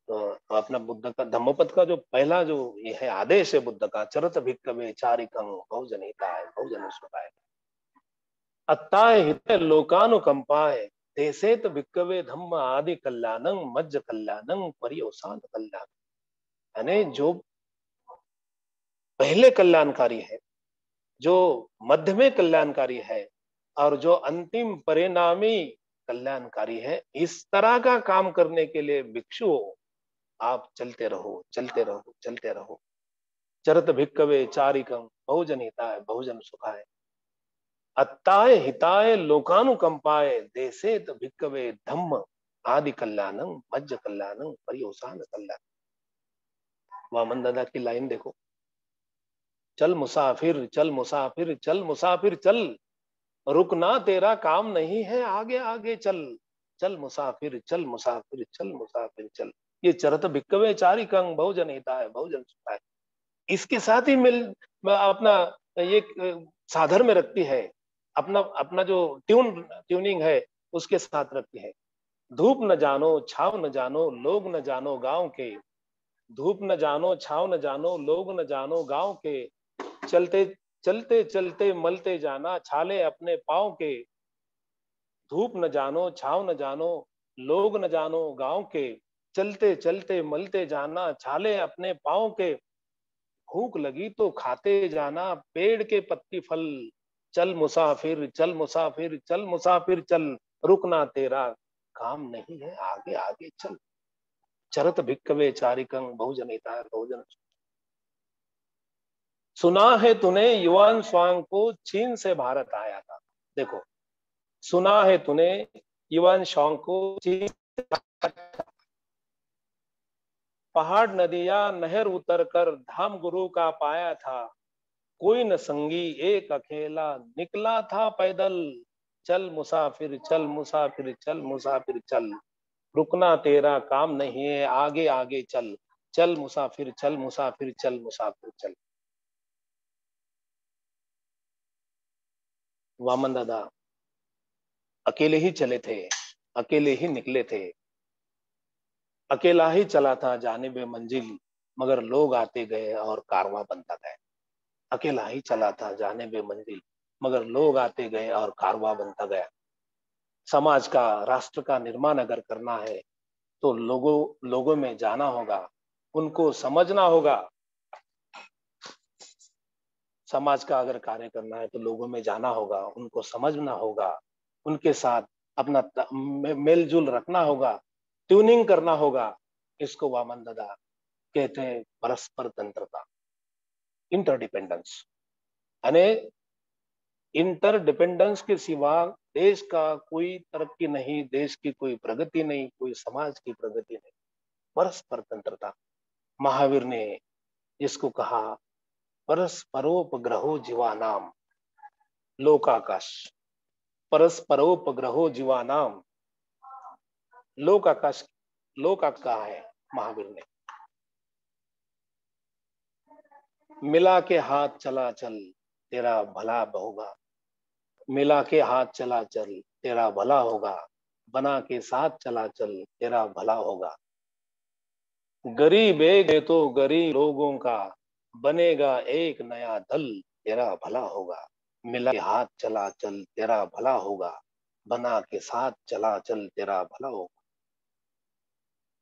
तो अपना बुद्ध का धम्मपद का जो पहला जो ये है आदेश है बुद्ध का, चरत भिक्खवे चारिकं बहुजन हिताय बहुजन सुखाय, अत्ताय हिते लोकानुकंपाय, देसेत भिक्खवे धम्म आदि कल्याणं मज्ज कल्याणं पर्यवसान कल्याण। यानी जो पहले कल्याणकारी है, जो मध्य में कल्याणकारी है, और जो अंतिम परिणामी कल्याणकारी है, इस तरह का काम करने के लिए भिक्षु आप चलते रहो, चलते रहो, चलते रहो। चरत भिक्खवे चारिकं बहुजन हिताय बहुजन सुखाय, अत्ताय हिताय लोकानुकंपाय, देसेत भिक्खवे धम्म आदि कल्याणं मज्ज कल्याणं पर्यवसान कल्याण। वामन दादा की लाइन देखो, चल मुसाफिर, चल मुसाफिर, चल मुसाफिर चल, रुकना तेरा काम नहीं है, आगे आगे चल, चल मुसाफिर, चल मुसाफिर, चल मुसाफिर चल। ये चरत भिक्खवे चारिकं बहुजन हिताय बहुजन सुखाय, इसके साथ ही अपना ये साधर में रखती है, अपना अपना जो ट्यूनिंग है उसके साथ रखती है। धूप न जानो छाव न जानो लोग न जानो गांव के, धूप न जानो छाव न जानो लोग न जानो गांव के, चलते चलते चलते मलते जाना छाले अपने पाँव के, धूप न जानो छाव न जानो लोग न जानो गांव के, चलते चलते मलते जाना छाले अपने पाँव के, भूख लगी तो खाते जाना पेड़ के पत्ती फल, चल मुसाफिर चल मुसाफिर चल मुसाफिर चल, रुकना तेरा काम नहीं है आगे आगे चल, चरत भिक्कवे चारिकं बहुजनिता बहुजन। सुना है तूने युवान स्वांग को चीन से भारत आया था, देखो सुना है तूने युवान स्वांग को चीन से पहाड़ नदियां नहर उतर कर धाम गुरु का पाया था, कोई न संगी एक अकेला निकला था पैदल, चल मुसाफिर चल मुसाफिर चल मुसाफिर चल, रुकना तेरा काम नहीं है आगे आगे चल, चल मुसाफिर चल मुसाफिर चल मुसाफिर चल। वामन दादा अकेले ही चले थे, अकेले ही निकले थे, अकेला ही चला था जानिबे मंजिल, मगर लोग आते गए और कारवां बनता गया, अकेला ही चला था जानिबे मंजिल, मगर लोग आते गए और कारवां बनता गया। समाज का राष्ट्र का निर्माण अगर करना है तो लोगों में जाना होगा, उनको समझना होगा। समाज का अगर कार्य करना है तो लोगों में जाना होगा, उनको समझना होगा, उनके साथ अपना मेलजोल रखना होगा, ट्यूनिंग करना होगा। इसको वामन दादा कहते हैं परस्पर तंत्रता, इंटरडिपेंडेंस। यानी इंटरडिपेंडेंस के सिवा देश का कोई तरक्की नहीं, देश की कोई प्रगति नहीं, कोई समाज की प्रगति नहीं। परस्पर तंत्रता, महावीर ने इसको कहा परस्परोपग्रहो जीवानाम लोकाकाश, परस्परोपग्रहो जीवानाम लोकाकाश, लोका कहा है महावीर ने, मिला के हाथ चला चल तेरा भला होगा, मिला के हाथ चला चल तेरा भला होगा, बना के साथ चला चल तेरा भला होगा, गरीब एक है तो गरीब लोगों का बनेगा एक नया दल, तेरा भला होगा, मिला के हाथ चला चल तेरा भला होगा, बना के साथ चला चल तेरा भला होगा।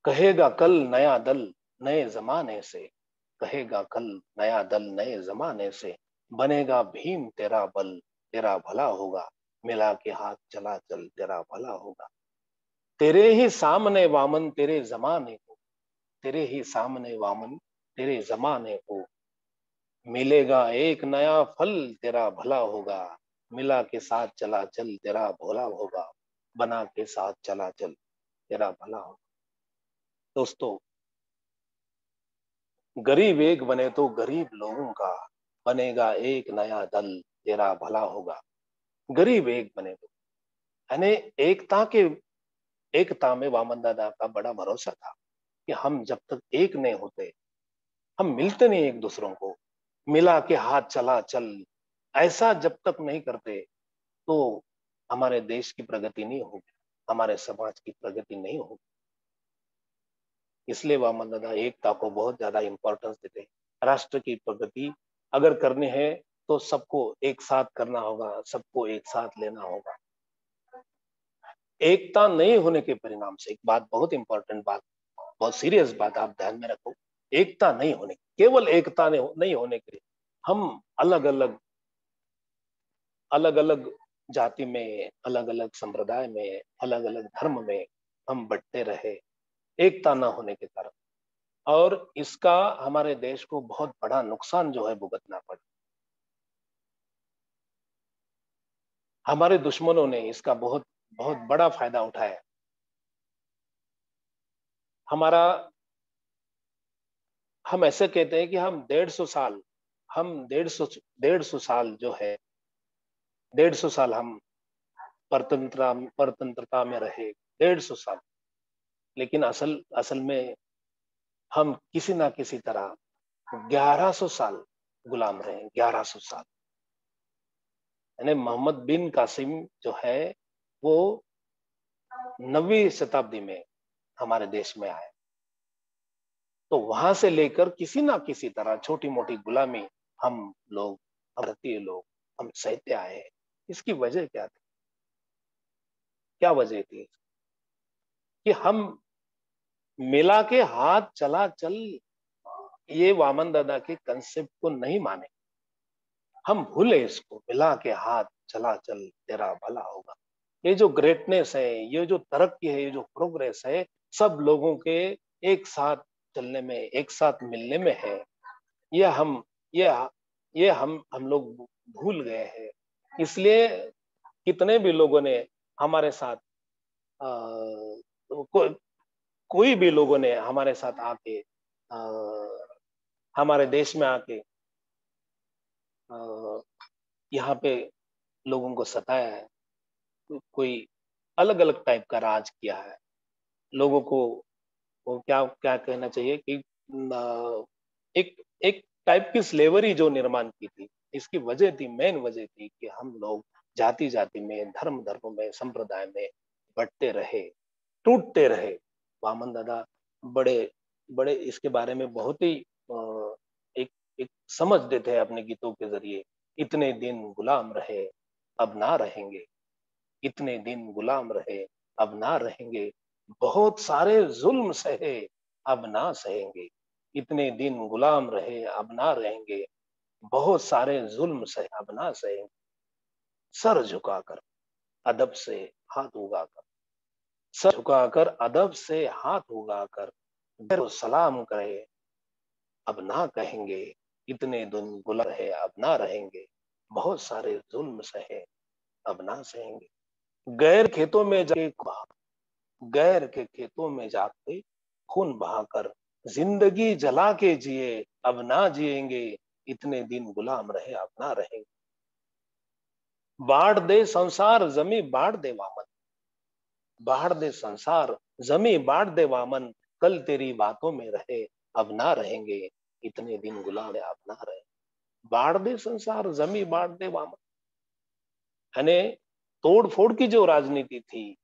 कहेगा कल नया दल नए जमाने से, कहेगा कल नया दल नए जमाने से, बनेगा भीम तेरा बल तेरा भला होगा, मिला के हाथ चला चल तेरा भला होगा। तेरे ही सामने वामन तेरे जमाने को, तेरे ही सामने वामन तेरे जमाने को, मिलेगा एक नया फल तेरा भला होगा, मिला के साथ चला चल तेरा भोला होगा, बना के साथ चला चल तेरा भला होगा। दोस्तों, गरीब एक बने तो गरीब लोगों का बनेगा एक नया दल, तेरा भला होगा। गरीब एक बने तो, यानी एकता में वामन दादा का बड़ा भरोसा था कि हम जब तक एक नहीं होते, हम मिलते नहीं एक दूसरों को, मिला के हाथ चला चल, ऐसा जब तक नहीं करते तो हमारे देश की प्रगति नहीं होगी, हमारे समाज की प्रगति नहीं होगी। इसलिए वामन दादा एकता को बहुत ज्यादा इंपॉर्टेंस देते हैं। राष्ट्र की प्रगति अगर करनी है तो सबको एक साथ करना होगा, सबको एक साथ लेना होगा। एकता नहीं होने के परिणाम से, एक बात बहुत इंपॉर्टेंट बात, बहुत सीरियस बात आप ध्यान में रखो, एकता नहीं होने, केवल एकता नहीं होने के हम अलग अलग जाति में, अलग अलग संप्रदाय में, अलग अलग धर्म में हम बंटते रहे, एकता न होने के कारण, और इसका हमारे देश को बहुत बड़ा नुकसान जो है भुगतना पड़ा। हमारे दुश्मनों ने इसका बहुत बहुत बड़ा फायदा उठाया। हम ऐसे कहते हैं कि हम 150 साल जो है, 150 साल हम परतंत्रता में रहे, 150 साल, लेकिन असल में हम किसी ना किसी तरह 1100 साल गुलाम रहे, 1100 साल। यानी मोहम्मद बिन कासिम जो है वो 9वीं शताब्दी में हमारे देश में आए, तो वहां से लेकर किसी ना किसी तरह छोटी मोटी गुलामी हम लोग, भारतीय लोग, हम सहते आए हैं। इसकी वजह क्या थी? क्या वजह थी कि हम मिला के हाथ चला चल, ये वामन दादा के कंसेप्ट को नहीं माने, हम भूले इसको, मिला के हाथ चला चल तेरा भला होगा। ये जो ग्रेटनेस है, ये जो तरक्की है, ये जो प्रोग्रेस है, सब लोगों के एक साथ चलने में, एक साथ मिलने में है। ये हम ये ये हम लोग भूल गए हैं। इसलिए कितने भी लोगों ने हमारे साथ कोई भी लोगों ने हमारे साथ आके हमारे देश में आके यहाँ पे लोगों को सताया है, कोई अलग अलग टाइप का राज किया है। लोगों को वो क्या क्या कहना चाहिए कि एक एक टाइप की स्लेवरी जो निर्माण की थी, इसकी वजह थी, मेन वजह थी कि हम लोग जाति जाति में, धर्म धर्म में, संप्रदाय में बंटते रहे, टूटते रहे। वामन दादा बड़े बड़े इसके बारे में बहुत ही एक एक समझ देते हैं अपने गीतों के जरिए। इतने दिन गुलाम रहे, अब ना रहेंगे। इतने दिन गुलाम रहे, अब ना रहेंगे। बहुत सारे जुल्म सहे, अब ना सहेंगे। इतने दिन गुलाम रहे, अब ना रहेंगे। बहुत सारे जुल्म सहे, अब ना सहेंगे। सर झुकाकर अदब से हाथ उगाकर, सर झुकाकर अदब से हाथ उगाकर को सलाम करे, अब ना कहेंगे। इतने दिन गुलाम रहे, अब ना रहेंगे। बहुत सारे जुल्म सहे, अब ना सहेंगे। गैर खेतों में जाके गैर के खेतों में जाके खून बहाकर जिंदगी जला के जिए, अब ना जिएंगे। इतने दिन गुलाम रहे, अब ना रहेंगे। बाढ़ दे संसार जमी बाढ़ दे वामन, बाढ़ दे संसार जमी बाढ़ दे वामन, कल तेरी बातों में रहे, अब ना रहेंगे। इतने दिन गुलाम रहे, अब ना रहे। बाढ़ दे संसार जमी बाढ़ दे वामन, यानी तोड़ फोड़ की जो राजनीति थी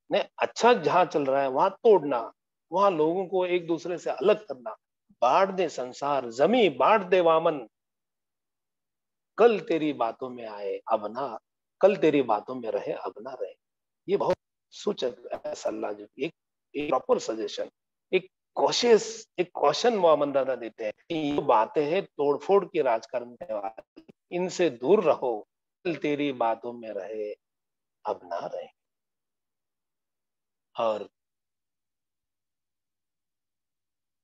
ने, अच्छा जहां चल रहा है वहां तोड़ना, वहां लोगों को एक दूसरे से अलग करना। बाढ़ दे संसार जमी बाढ़ दे वामन, कल तेरी बातों में आए अब ना, कल तेरी बातों में रहे अब ना रहे। ये बहुत सूचक सलाह, जो एक प्रॉपर सजेशन, एक कॉशियस, एक कॉशन वामन दादा देते हैं कि ये बातें हैं तोड़फोड़ के राजकारण करने वाली, इनसे दूर रहो, कल तेरी बातों में रहे अब ना रहे। और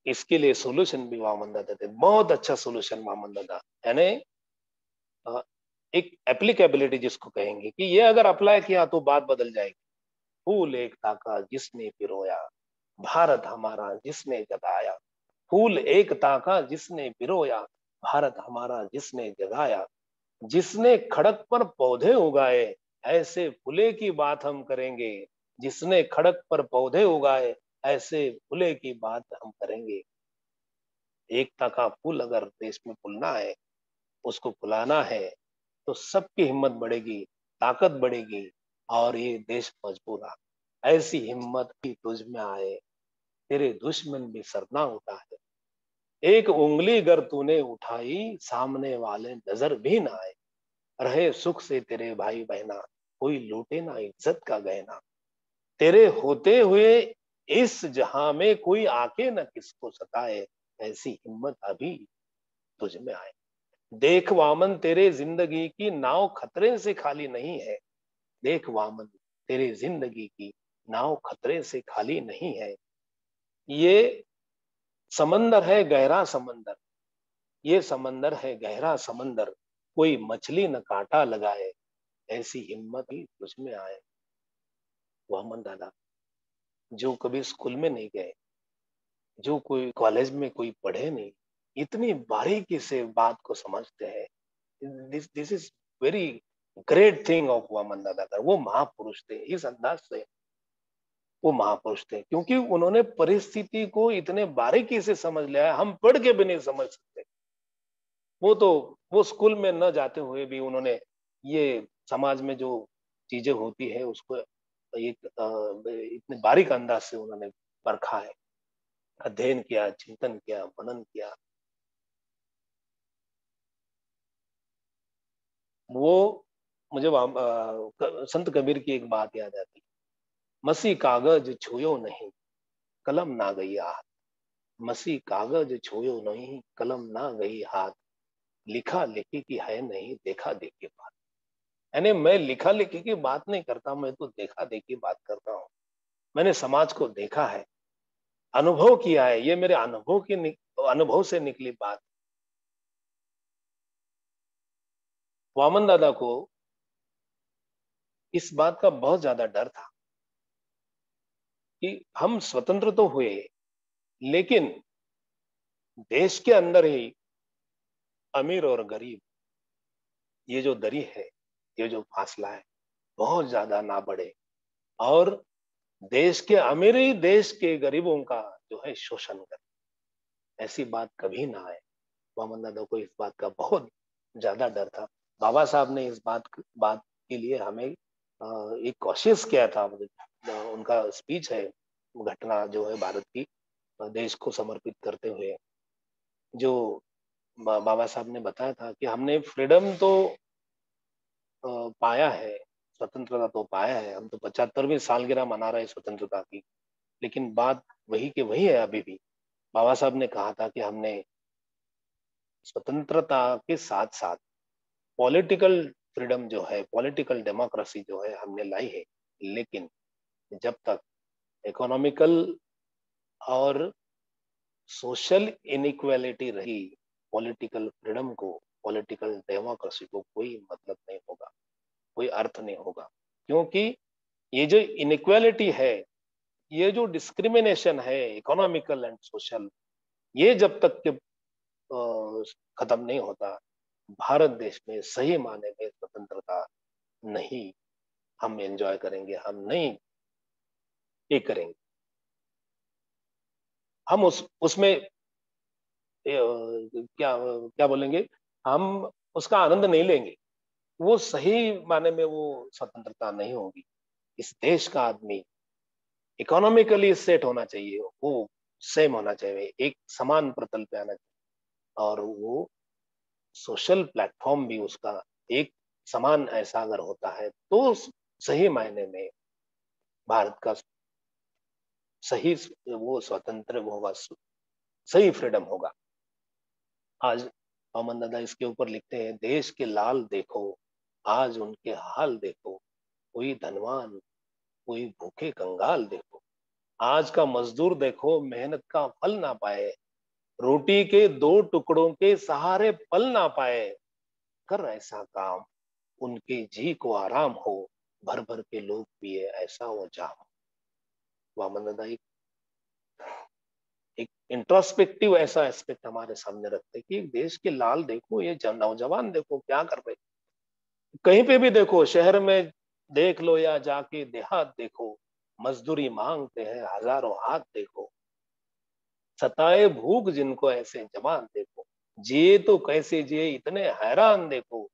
इसके लिए सोल्यूशन भी वामन दादा थे, बहुत अच्छा सोल्यूशन वामन दादा, यानी एक एप्लीकेबिलिटी जिसको कहेंगे कि ये अगर अप्लाई किया तो बात बदल जाएगी। फूल एकता का जिसने पिरोया, भारत हमारा जिसने जगाया। फूल एकता का जिसने पिरोया, भारत हमारा जिसने जगाया। जिसने खड़क पर पौधे उगाए, ऐसे फूले की बात हम करेंगे। जिसने खड़क पर पौधे उगाए, ऐसे फूले की बात हम करेंगे। एकता का फूल अगर देश में फूलना है, उसको फुलाना है, तो सबकी हिम्मत बढ़ेगी, ताकत बढ़ेगी, और ये देश मजबूत है। ऐसी हिम्मत की तुझ में आए, तेरे दुश्मन भी सर ना उठाए। एक उंगली अगर तूने उठाई, सामने वाले नजर भी ना आए। रहे सुख से तेरे भाई बहना, कोई लूटे ना इज्जत का गहना। तेरे होते हुए इस जहां में कोई आके न किसको सताए। ऐसी हिम्मत अभी तुझ में आए। देख वामन तेरे जिंदगी की नाव खतरे से खाली नहीं है। देख वामन तेरे जिंदगी की नाव खतरे से खाली नहीं है। ये समंदर है गहरा समंदर, ये समंदर है गहरा समंदर, कोई मछली न कांटा लगाए। ऐसी हिम्मत ही तुझ में आए। वामन दादा जो कभी स्कूल में नहीं गए, जो कोई कॉलेज में कोई पढ़े नहीं, इतनी बारीकी से बात को समझते हैं। This is very great thing of Waman Dada. वो महापुरुष थे, इस अंदाज से वो महापुरुष थे, क्योंकि उन्होंने परिस्थिति को इतने बारीकी से समझ लिया है, हम पढ़ के भी नहीं समझ सकते। वो स्कूल में न जाते हुए भी उन्होंने ये समाज में जो चीजें होती है उसको एक इतने बारीक अंदाज से उन्होंने परखा है, अध्ययन किया, चिंतन किया, मनन किया। वो मुझे संत कबीर की एक बात याद आती, मसी कागज छुयो नहीं कलम ना गई हाथ, मसी कागज छुयो नहीं कलम ना गई हाथ, लिखा लिखी की है नहीं देखा देखी बात। यानी मैं लिखा लिखी की बात नहीं करता, मैं तो देखा देखी बात करता हूँ। मैंने समाज को देखा है, अनुभव किया है, ये मेरे अनुभव से निकली बात। वामन दादा को इस बात का बहुत ज्यादा डर था कि हम स्वतंत्र तो हुए, लेकिन देश के अंदर ही अमीर और गरीब, ये जो दरी है, ये जो फासला है, बहुत ज्यादा ना बढ़े, और देश के अमीर ही देश के गरीबों का जो है शोषण करे, ऐसी बात कभी ना आए। वामन दादा को इस बात का बहुत ज्यादा डर था। बाबा साहब ने इस बात के लिए हमें एक कोशिश किया था। उनका स्पीच है, घटना जो है भारत की, देश को समर्पित करते हुए, जो बाबा साहब ने बताया था कि हमने फ्रीडम तो पाया है, स्वतंत्रता तो पाया है, हम तो 75वीं सालगिरह मना रहे हैं स्वतंत्रता की, लेकिन बात वही के वही है अभी भी। बाबा साहब ने कहा था कि हमने स्वतंत्रता के साथ साथ पॉलिटिकल फ्रीडम जो है, पॉलिटिकल डेमोक्रेसी जो है हमने लाई है, लेकिन जब तक इकोनॉमिकल और सोशल इनइक्वालिटी रही, पॉलिटिकल फ्रीडम को, पॉलिटिकल डेमोक्रेसी को कोई मतलब नहीं होगा, कोई अर्थ नहीं होगा। क्योंकि ये जो इनइक्वालिटी है, ये जो डिस्क्रिमिनेशन है इकोनॉमिकल एंड सोशल, ये जब तक के खत्म नहीं होता, भारत देश में सही माने में स्वतंत्रता नहीं हम एंजॉय करेंगे, हम नहीं ये करेंगे, हम उसमें क्या क्या बोलेंगे, हम उसका आनंद नहीं लेंगे, वो सही माने में वो स्वतंत्रता नहीं होगी। इस देश का आदमी इकोनॉमिकली सेट होना चाहिए, वो सेम होना चाहिए, एक समान प्रतल पे आना चाहिए, और वो सोशल प्लेटफॉर्म भी उसका एक समान ऐसा अगर होता है तो सही मायने में भारत का सही वो स्वतंत्र होगा, सही फ्रीडम होगा। आज अमन दादा इसके ऊपर लिखते हैं, देश के लाल देखो आज उनके हाल देखो, कोई धनवान कोई भूखे कंगाल देखो, आज का मजदूर देखो मेहनत का फल ना पाए, रोटी के दो टुकड़ों के सहारे पल ना पाए, कर ऐसा काम उनके जी को आराम हो, भर भर के लोग पिए ऐसा वो जाम। वामन दादा एक इंट्रोस्पेक्टिव ऐसा एस्पेक्ट हमारे सामने रखते कि देश के लाल देखो, ये नौजवान देखो क्या कर रहे, कहीं पे भी देखो, शहर में देख लो या जाके देहात देखो, मजदूरी मांगते हैं हजारों हाथ देखो, सताए भूख जिनको ऐसे जवान देखो, जिए तो कैसे जिए इतने हैरान देखो,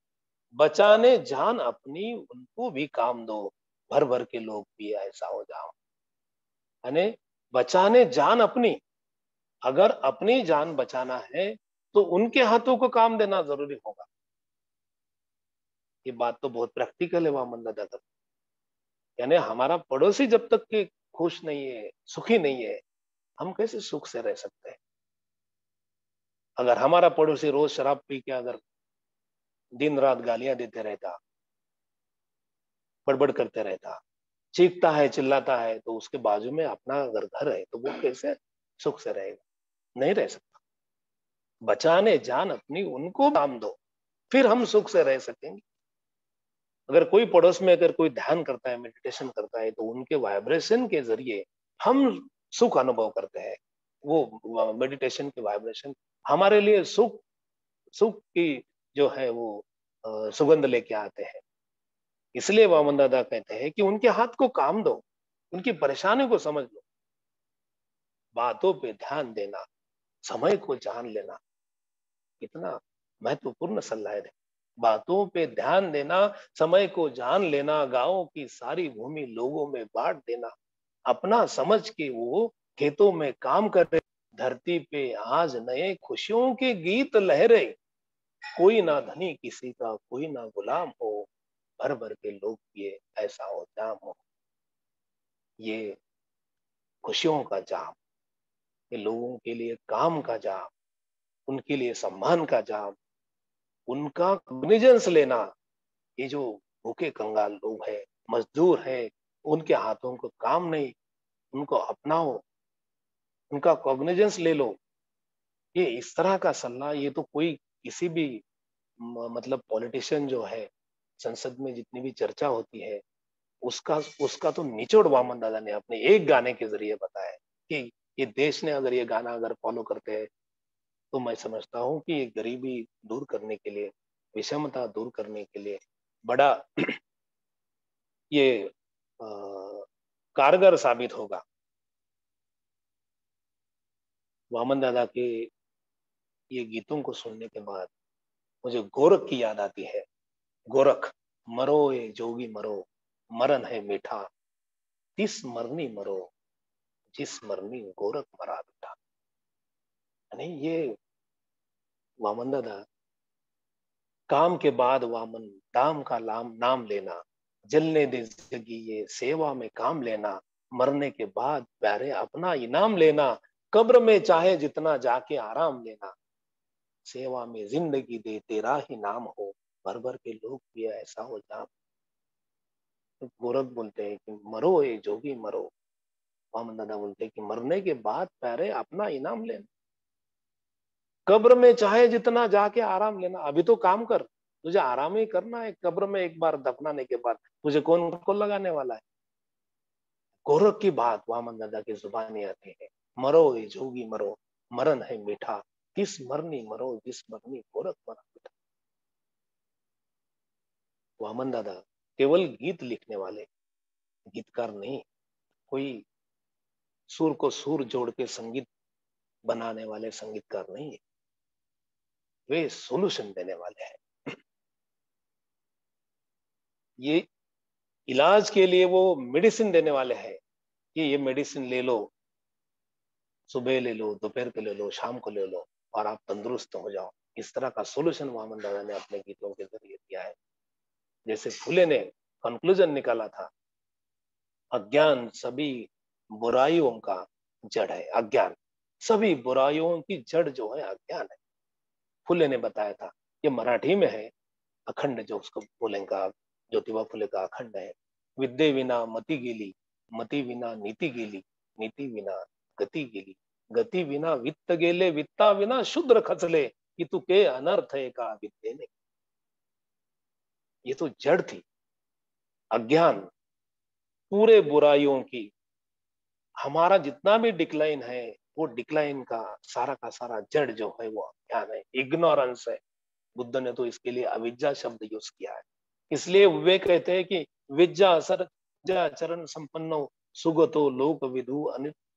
बचाने जान अपनी उनको भी काम दो, भर भर के लोग भी ऐसा हो जाओ। यानी बचाने जान अपनी, अगर अपनी जान बचाना है तो उनके हाथों को काम देना जरूरी होगा। ये बात तो बहुत प्रैक्टिकल है वामन दादा का। यानी हमारा पड़ोसी जब तक के खुश नहीं है, सुखी नहीं है, हम कैसे सुख से रह सकते हैं। अगर हमारा पड़ोसी रोज शराब पी के अगर दिन रात गालियां देते रहता, बड़बड़ करते रहता, चीखता है चिल्लाता है, तो उसके बाजू में अपना अगर घर है तो वो कैसे सुख से रहेगा, नहीं रह सकता। बचाने जान अपनी उनको काम दो, फिर हम सुख से रह सकेंगे। अगर कोई पड़ोस में अगर कोई ध्यान करता है, मेडिटेशन करता है, तो उनके वाइब्रेशन के जरिए हम सुख अनुभव करते हैं। वो मेडिटेशन के वाइब्रेशन हमारे लिए सुख सुख की जो है वो सुगंध लेके आते हैं। इसलिए वामन दादा कहते हैं कि उनके हाथ को काम दो, उनकी परेशानी को समझ लो, बातों पे ध्यान देना, समय को जान लेना, कितना महत्वपूर्ण सलाह है। बातों पे ध्यान देना, समय को जान लेना, गांव की सारी भूमि लोगों में बांट देना, अपना समझ के वो खेतों में काम करे, धरती पे आज नए खुशियों के गीत लहरे, कोई ना धनी किसी का कोई ना गुलाम हो, भर भर के लोग पिए ऐसा हो जाम हो। ये खुशियों का जाम, ये लोगों के लिए काम का जाम, उनके लिए सम्मान का जाम, उनका कॉग्निजेंस लेना। ये जो भूखे कंगाल लोग हैं, मजदूर हैं, उनके हाथों को काम नहीं, उनको अपनाओ, उनका कॉग्निजेंस ले लो। ये इस तरह का सलाह, ये तो कोई किसी भी मतलब पॉलिटिशियन जो है, संसद में जितनी भी चर्चा होती है, उसका उसका तो निचोड़ वामन दादा ने अपने एक गाने के जरिए बताया है कि ये देश ने अगर ये गाना अगर फॉलो करते हैं, तो मैं समझता हूँ कि ये गरीबी दूर करने के लिए, विषमता दूर करने के लिए बड़ा ये अ, कारगर साबित होगा। वामन दादा के ये गीतों को सुनने के बाद मुझे गोरख की याद आती है। गोरख, मरो ए जोगी मरो, मरण है मीठा, तिस मरनी मरो, जिस मरनी गोरख मरा बैठा। यानी ये वामन दादा, काम के बाद वामन, दाम का नाम लेना, जलने दे जिंदगी ये सेवा में काम लेना, मरने के बाद प्यारे अपना इनाम लेना, कब्र में चाहे जितना जाके आराम लेना, सेवा में जिंदगी दे तेरा ही नाम हो, भर भर के लोग भी ऐसा हो जाम। तो गोरख बोलते हैं कि मरो ए जोगी मरो, वामन दादा बोलते हैं कि मरने के बाद प्यारे अपना इनाम लेना, कब्र में चाहे जितना जाके आराम लेना। अभी तो काम कर, तुझे आराम ही करना है, कब्र में एक बार दफनाने के बाद तुझे कौन लगाने वाला है। गोरख की बात वामन दादा की जुबानी आती है, मरो ये जोगी मरो, मरण है मीठा, किस मरनी मरो, जिस मरनी गोरख मरा मीठा। वामन दादा केवल गीत लिखने वाले गीतकार नहीं, कोई सुर को सुर जोड़ के संगीत बनाने वाले संगीतकार नहीं है, वे सोल्यूशन देने वाले हैं। ये इलाज के लिए वो मेडिसिन देने वाले हैं कि ये मेडिसिन ले लो, सुबह ले लो, दोपहर को ले लो, शाम को ले लो, और आप तंदुरुस्त हो जाओ। इस तरह का सोल्यूशन वामन दादा ने अपने गीतों के जरिए दिया है। जैसे फुले ने कंक्लूजन निकाला था, अज्ञान सभी बुराइयों का जड़ है, अज्ञान सभी बुराइयों की जड़ जो है अज्ञान है। फुले ने बताया था, ये मराठी में है, अखंड जो उसको बोलेंगे, ज्योतिबा फुले का अखंड है। विद्ये विना मती गेली, मती विना नीति गेली, नीति विना गती गेली, गती विना वित्त गेले, वित्ता विना शूद्र खचले, कि तू के अनर्थ है का विद्ये ने। ये तो जड़ थी, अज्ञान, पूरे बुराइयों की। हमारा जितना भी डिक्लाइन है, वो डिक्लाइन का सारा जड़ जो है वो अज्ञान है, इग्नोरेंस है। बुद्ध ने तो इसके लिए अविद्या शब्द यूज किया है। इसलिए वे कहते हैं कि विद्या असर चरण संपन्नो, सुगतो लोक विदु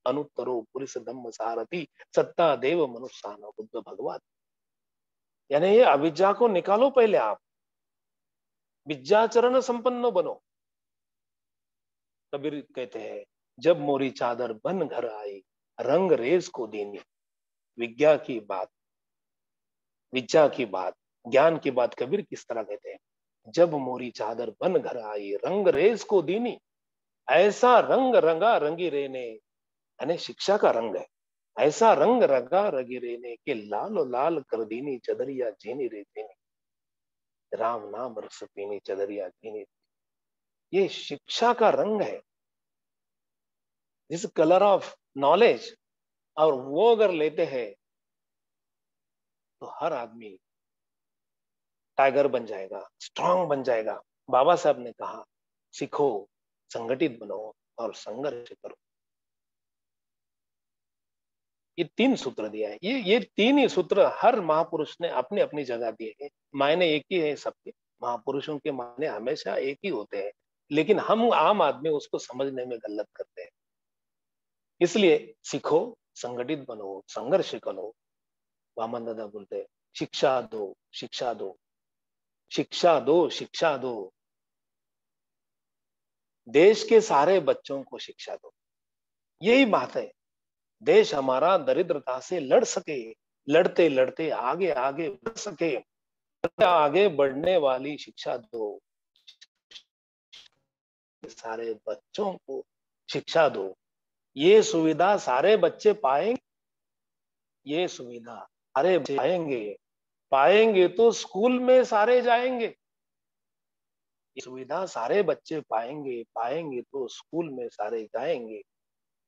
अनुत्तरो पुरुष धम्म सारथी, सत्ता देव मनुष्यान बुद्ध भगवान। यानी ये अविद्या को निकालो पहले आप, विद्याचरण संपन्न बनो। कबीर कहते हैं, जब मोरी चादर बन घर आई, रंग रेस को देनी। विद्या की बात, विद्या की बात, ज्ञान की बात कबीर किस तरह कहते हैं, जब मोरी चादर बन घर आई, रंग रेस को दीनी, ऐसा रंग रंगा रंगी रेने, यानी शिक्षा का रंग है, ऐसा रंग रंगा रंगी रेने के लाल लाल कर दीनी चदरिया जीनी रे जीनी, राम नाम रस पीनी चदरिया जीनी। ये शिक्षा का रंग है, दिस कलर ऑफ नॉलेज। और वो अगर लेते हैं तो हर आदमी टाइगर बन जाएगा, स्ट्रांग बन जाएगा। बाबा साहब ने कहा, सीखो, संगठित बनो और संघर्ष करो। ये 3 सूत्र दिया है, ये 3 ही सूत्र हर महापुरुष ने अपनी अपनी जगह दिए हैं। मायने एक ही है सबके, महापुरुषों के मायने हमेशा एक ही होते हैं, लेकिन हम आम आदमी उसको समझने में गलत करते हैं। इसलिए सीखो, संगठित बनो, संघर्ष करो। वामन दादा बोलते हैं, शिक्षा दो, शिक्षा दो। शिक्षा दो, शिक्षा दो, देश के सारे बच्चों को शिक्षा दो। यही बात है, देश हमारा दरिद्रता से लड़ सके, लड़ते लड़ते आगे आगे बढ़ सके, आगे बढ़ने वाली शिक्षा दो, सारे बच्चों को शिक्षा दो। ये सुविधा सारे बच्चे पाएंगे, ये सुविधा सारे बच्चे पाएंगे, पाएंगे तो स्कूल में सारे जाएंगे। ये सुविधा सारे बच्चे पाएंगे, पाएंगे तो स्कूल में सारे जाएंगे।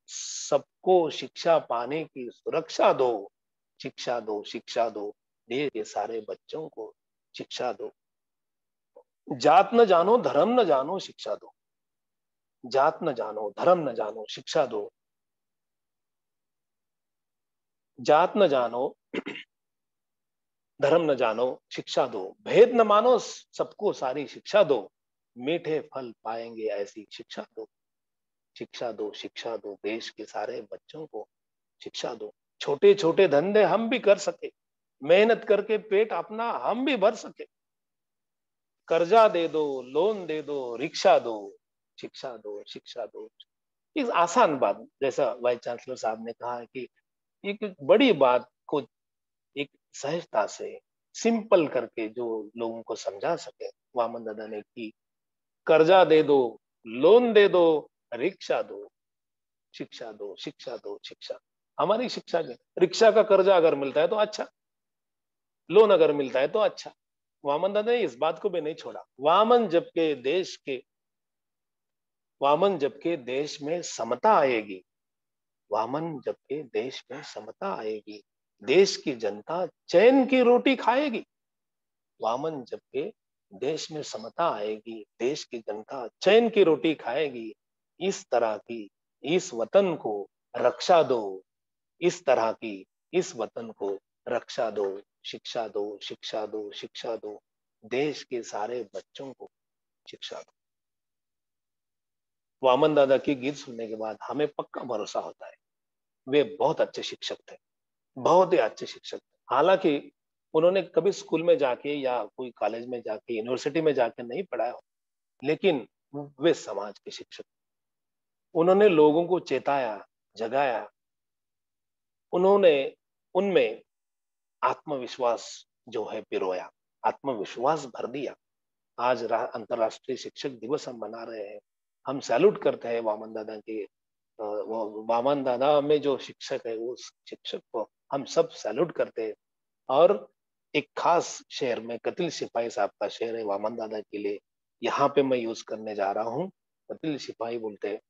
सबको शिक्षा पाने की सुरक्षा दो, शिक्षा दो, शिक्षा दो, देश के सारे बच्चों को शिक्षा दो। जात न जानो, धर्म न जानो, शिक्षा दो। जात न जानो, धर्म न जानो, शिक्षा दो। जात न जानो, धर्म न जानो, शिक्षा दो। भेद न मानो, सबको सारी शिक्षा दो। मीठे फल पाएंगे ऐसी शिक्षा दो। शिक्षा दो, शिक्षा दो, देश के सारे बच्चों को शिक्षा दो। छोटे छोटे धंधे हम भी कर सके, मेहनत करके पेट अपना हम भी भर सके। कर्जा दे दो, लोन दे दो, रिक्शा दो, शिक्षा दो, शिक्षा दो। एक आसान बात, जैसा वाइस चांसलर साहब ने कहा है कि एक बड़ी बात को एक सहजता से सिंपल करके जो लोगों को समझा सके, वामन दादा ने की। कर्जा दे दो, लोन दे दो, रिक्शा दो, शिक्षा दो, शिक्षा दो, शिक्षा। हमारी शिक्षा के रिक्शा का कर्जा अगर मिलता है तो अच्छा, लोन अगर मिलता है तो अच्छा। वामन दादा ने इस बात को भी नहीं छोड़ा। वामन जबकि देश में समता आएगी, वामन जबकि देश में समता आएगी, देश की जनता चैन की रोटी खाएगी। वामन जबकि देश में समता आएगी, देश की जनता चैन की रोटी खाएगी। इस तरह की इस वतन को रक्षा दो, इस तरह की इस वतन को रक्षा दो। शिक्षा दो, शिक्षा दो, शिक्षा दो, देश के सारे बच्चों को शिक्षा दो। वामन दादा की गीत सुनने के बाद हमें पक्का भरोसा होता है, वे बहुत अच्छे शिक्षक थे, बहुत ही अच्छे शिक्षक थे। हालांकि उन्होंने कभी स्कूल में जाके या कोई कॉलेज में जाके यूनिवर्सिटी में जाके नहीं पढ़ाया, लेकिन वे समाज के शिक्षक। उन्होंने लोगों को चेताया, जगाया, उन्होंने उनमें आत्मविश्वास जो है पिरोया, आत्मविश्वास भर दिया। आज अंतर्राष्ट्रीय शिक्षक दिवस हम मना रहे हैं, हम सैल्यूट करते हैं वामन दादा के, वामन दादा में जो शिक्षक है उस शिक्षक को हम सब सैल्यूट करते हैं। और एक खास शेर में कतिल सिपाही साहब का शेर है वामन दादा के लिए, यहाँ पे मैं यूज करने जा रहा हूँ। कतिल सिपाही बोलते हैं,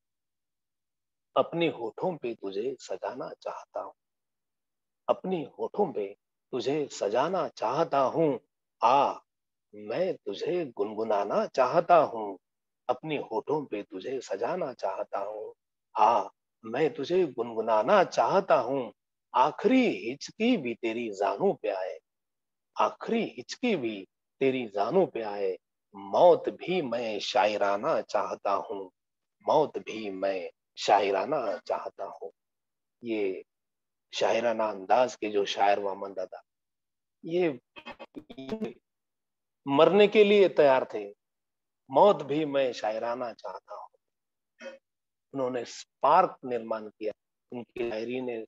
अपने होठों पे तुझे सजाना चाहता हूँ, अपनी होठों पे तुझे सजाना चाहता हूँ, आ मैं तुझे गुनगुनाना चाहता हूँ, अपनी होठों पे तुझे सजाना चाहता हूँ, आ मैं तुझे गुनगुनाना चाहता हूँ। आखिरी हिचकी भी तेरी जानों पे आए, आखिरी हिचकी भी तेरी जानों पे आए, मौत भी मैं शायराना चाहता हूँ, मौत भी मैं शायराना चाहता हूँ। ये शायराना अंदाज के जो शायर वामन दादा, ये मरने के लिए तैयार थे, मौत भी मैं शायराना चाहता हूँ। उन्होंने स्पार्क निर्माण किया, उनकी शायरी ने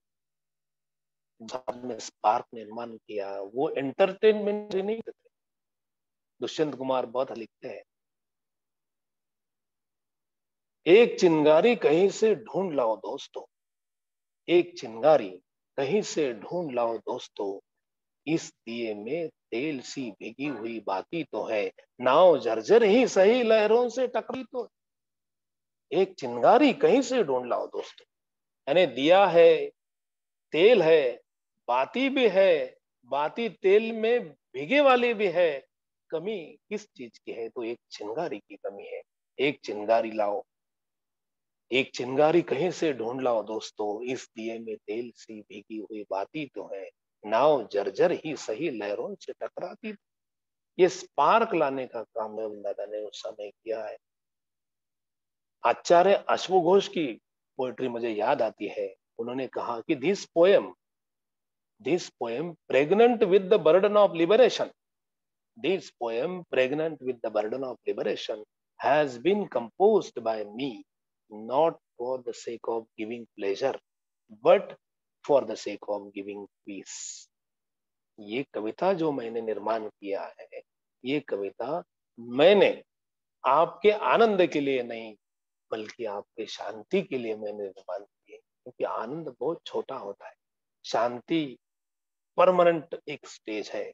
में स्पार्क निर्माण किया। वो एंटरटेनमेंट नहीं करते। दुष्यंत कुमार बहुत लिखते हैं, एक चिंगारी कहीं से ढूंढ लाओ दोस्तों, एक चिंगारी कहीं से ढूंढ लाओ दोस्तों, इस दिए में तेल सी भिगी हुई बाती तो है, नाव जर्जर ही सही लहरों से टकरी तो। एक चिंगारी कहीं से ढूंढ लाओ दोस्तों, यानी दिया है, तेल है, बाती भी है, बाती तेल में भिगे वाली भी है। कमी किस चीज की है? तो एक चिंगारी की कमी है। एक चिंगारी लाओ, एक चिंगारी कहीं से ढूंढ लाओ दोस्तों, इस दिए में तेल सी भीगी हुई बाती तो है, नाव जर्जर ही सही लहरों से टकराती। ये स्पार्क लाने का काम है दादा ने उस समय किया है। आचार्य अश्वघोष की पोएट्री मुझे याद आती है। उन्होंने कहा कि this poem pregnant with the burden of liberation, This poem, pregnant with the burden of liberation, has been composed by me not for the sake of giving pleasure, but for the sake of giving peace. ये कविता जो मैंने निर्माण किया है, ये कविता मैंने आपके आनंद के लिए नहीं, बल्कि आपके शांति के लिए मैंने निर्माण की है। क्योंकि आनंद बहुत छोटा होता है, शांति परमानेंट एक स्टेज है,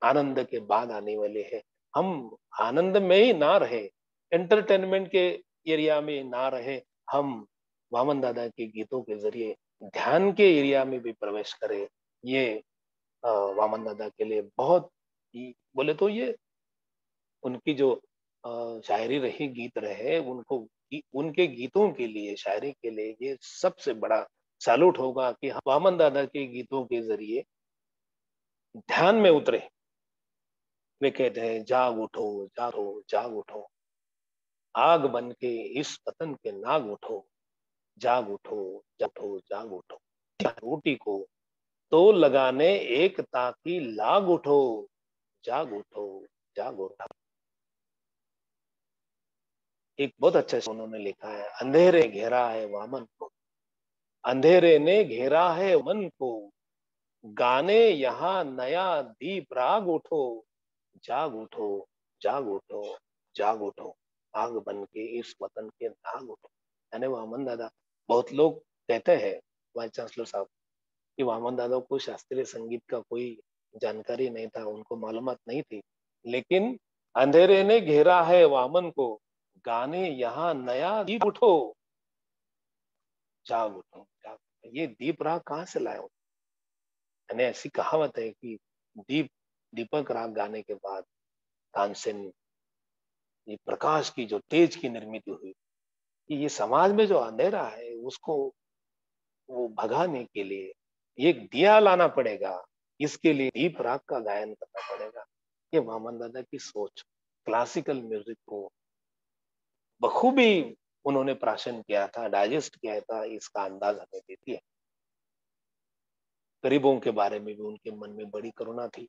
आनंद के बाद आने वाले है। हम आनंद में ही ना रहे, एंटरटेनमेंट के एरिया में ना रहे, हम वामन दादा के गीतों के जरिए ध्यान के एरिया में भी प्रवेश करें। ये वामन दादा के लिए बहुत ही, बोले तो ये उनकी जो शायरी रही, गीत रहे, उनके गीतों के लिए, शायरी के लिए ये सबसे बड़ा सैल्यूट होगा कि हम वामन दादा के गीतों के जरिए ध्यान में उतरे। वे कहते हैं, जाग उठो जागो जाग उठो, आग बन के इस वतन के नाग उठो, जाग उठो जागो जाग उठो, रोटी को तो लगाने एक ताकी लाग उठो, जाग उठो जाग उठो। एक बहुत अच्छा से उन्होंने लिखा है, अंधेरे घेरा है वामन को, अंधेरे ने घेरा है मन को, गाने यहाँ नया दीप राग उठो, जाग उठो जाग उठो जाग उठो, आग बन के इस वतन के नाग उठो। यानी वामन दादा, बहुत लोग कहते हैं वाइस चांसलर साहब कि वामन दादा को शास्त्रीय संगीत का कोई जानकारी नहीं था, उनको मालूमात नहीं थी, लेकिन अंधेरे ने घेरा है वामन को, गाने यहाँ नया दीप उठो, जाग उठो जाग उठो। ये दीप राग कहाँ से लाए? यानी ऐसी कहावत है कि दीपक राग गाने के बाद तानसेन, ये प्रकाश की जो तेज की निर्मित हुई, कि ये समाज में जो अंधेरा है उसको वो भगाने के लिए एक दिया लाना पड़ेगा, इसके लिए दीप राग का गायन करना पड़ेगा। ये वामन दादा की सोच, क्लासिकल म्यूजिक को बखूबी उन्होंने प्राशन किया था, डाइजेस्ट किया था, इसका अंदाज हमें देती है। गरीबों के बारे में भी उनके मन में बड़ी करुणा थी।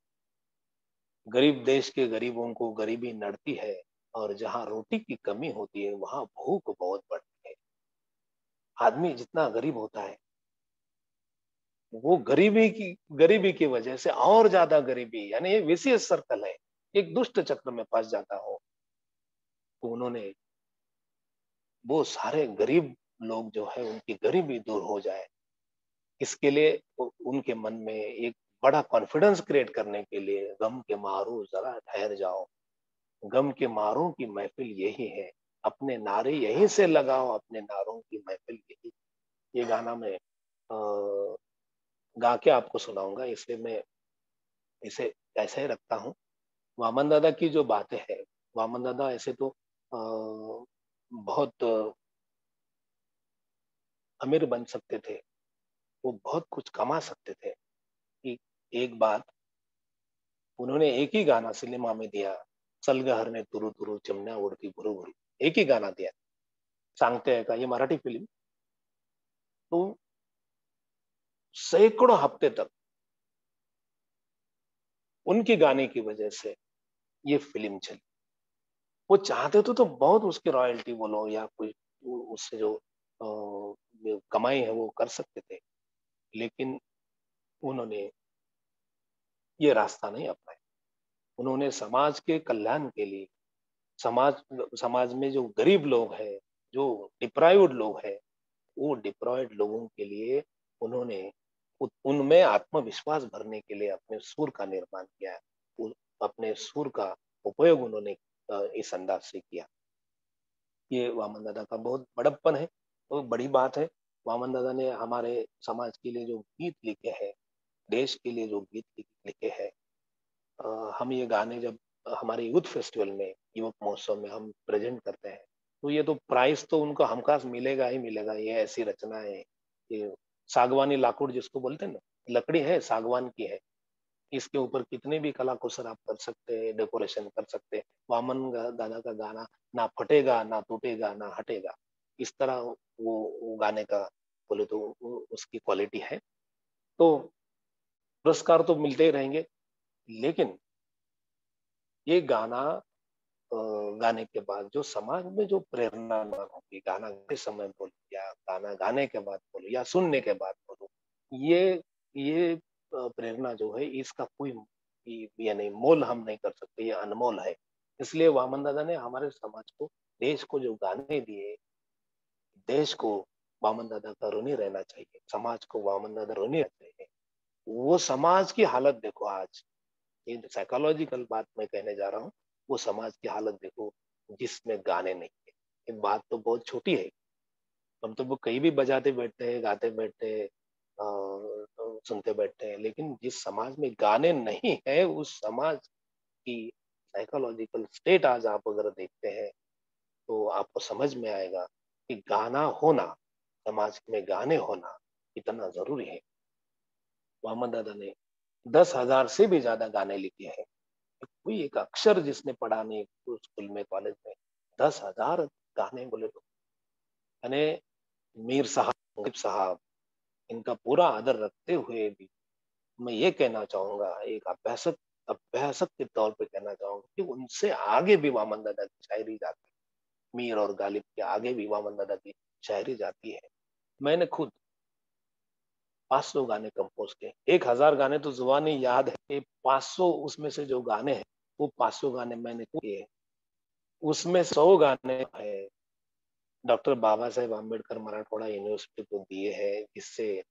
गरीब देश के गरीबों को गरीबी नड़ती है, और जहां रोटी की कमी होती है वहां भूख बहुत बढ़ती है। आदमी जितना गरीब होता है, वो गरीबी की वजह से और ज्यादा गरीबी, यानी ये विशियस सर्कल है, एक दुष्ट चक्र में फंस जाता हो। तो उन्होंने वो सारे गरीब लोग जो है उनकी गरीबी दूर हो जाए, इसके लिए उनके मन में एक बड़ा कॉन्फिडेंस क्रिएट करने के लिए, गम के मारू जरा ठहर जाओ, गम के मारों की महफिल यही है, अपने नारे यहीं से लगाओ, अपने नारों की महफिल यही। ये गाना मैं गा के आपको सुनाऊंगा, इसलिए मैं इसे ऐसे ही रखता हूँ। वामन दादा की जो बातें हैं, वामन दादा ऐसे तो बहुत अमीर बन सकते थे, वो बहुत कुछ कमा सकते थे। कि एक बात, उन्होंने एक ही गाना सिनेमा में दिया, सलगहर ने तुरु तुरु चिमण्या उडती भुरू भुरू, एक ही गाना दिया, सांगते हैं का, ये मराठी फिल्म। तो सैकड़ों हफ्ते तक उनके गाने की वजह से ये फिल्म चली। वो चाहते तो बहुत उसकी रॉयल्टी बोलो या कोई उससे जो कमाई है वो कर सकते थे, लेकिन उन्होंने ये रास्ता नहीं अपनाया। उन्होंने समाज के कल्याण के लिए, समाज समाज में जो गरीब लोग हैं, जो डिप्राइव्ड लोग हैं, वो डिप्राइव्ड लोगों के लिए उन्होंने उनमें आत्मविश्वास भरने के लिए अपने सुर का निर्माण किया है। अपने सुर का उपयोग उन्होंने इस अंदाज से किया। ये वामन दादा का बहुत बड़प्पन है, तो बड़ी बात है। वामन दादा ने हमारे समाज के लिए जो गीत लिखे हैं, देश के लिए जो गीत लिखे हैं, हम ये गाने जब हमारे यूथ फेस्टिवल में, युवक महोत्सव में हम प्रेजेंट करते हैं, तो ये तो प्राइस तो उनको हमखास मिलेगा ही मिलेगा। ये ऐसी रचना है, ये सागवानी लाकुड़ जिसको बोलते हैं ना, लकड़ी है, सागवान की है, इसके ऊपर कितने भी कला कुशल आप कर सकते हैं, डेकोरेशन कर सकते हैं। वामन दादा का गाना ना फटेगा ना टूटेगा ना हटेगा, इस तरह वो गाने का बोले तो उसकी क्वालिटी है। तो पुरस्कार तो मिलते ही रहेंगे, लेकिन ये गाना गाने के बाद जो समाज में जो प्रेरणा होगी, गाना गाते समय बोलो या गाना गाने के बाद बोलो या सुनने के बाद बोलो, ये प्रेरणा जो है इसका कोई यानी मोल हम नहीं कर सकते, ये अनमोल है। इसलिए वामन दादा ने हमारे समाज को, देश को जो गाने दिए, देश को वामन दादा का ऋणी रहना चाहिए, समाज को वामन दादा ऋणी रहना चाहिए। वो समाज की हालत देखो आज, ये साइकोलॉजिकल बात मैं कहने जा रहा हूँ, वो समाज की हालत देखो जिसमें गाने नहीं है। ये बात तो बहुत छोटी है, हम तो वो कहीं भी बजाते बैठते हैं, गाते बैठते हैं, सुनते बैठते हैं, लेकिन जिस समाज में गाने नहीं है उस समाज की साइकोलॉजिकल स्टेट आज आप अगर देखते हैं तो आपको समझ में आएगा कि गाना होना, समाज में गाने होना कितना जरूरी है। मोहम्मद दादा ने 10,000 से भी ज्यादा गाने लिखे हैं। कोई एक अक्षर जिसने पढ़ा नहीं स्कूल में, कॉलेज में, 10,000 गाने बोले तो। यानी मीर साहब, मुनीब साहब, इनका पूरा आदर रखते हुए भी मैं ये कहना चाहूंगा, एक अभ्यासक अभ्यासक के तौर पे कहना चाहूंगा कि उनसे आगे भी वामन दादा की शायरी जाती है, मीर और गालिब के आगे भी वामन दादा की शायरी जाती है। मैंने खुद 500 गाने कंपोज किए, 1,000 गाने तो जुबानी याद है, 500 उसमें से जो गाने हैं वो 500 गाने मैंने किए। उसमें 100 गाने है डॉक्टर बाबा साहेब आम्बेडकर मराठवाड़ा यूनिवर्सिटी को दिए हैं, जिससे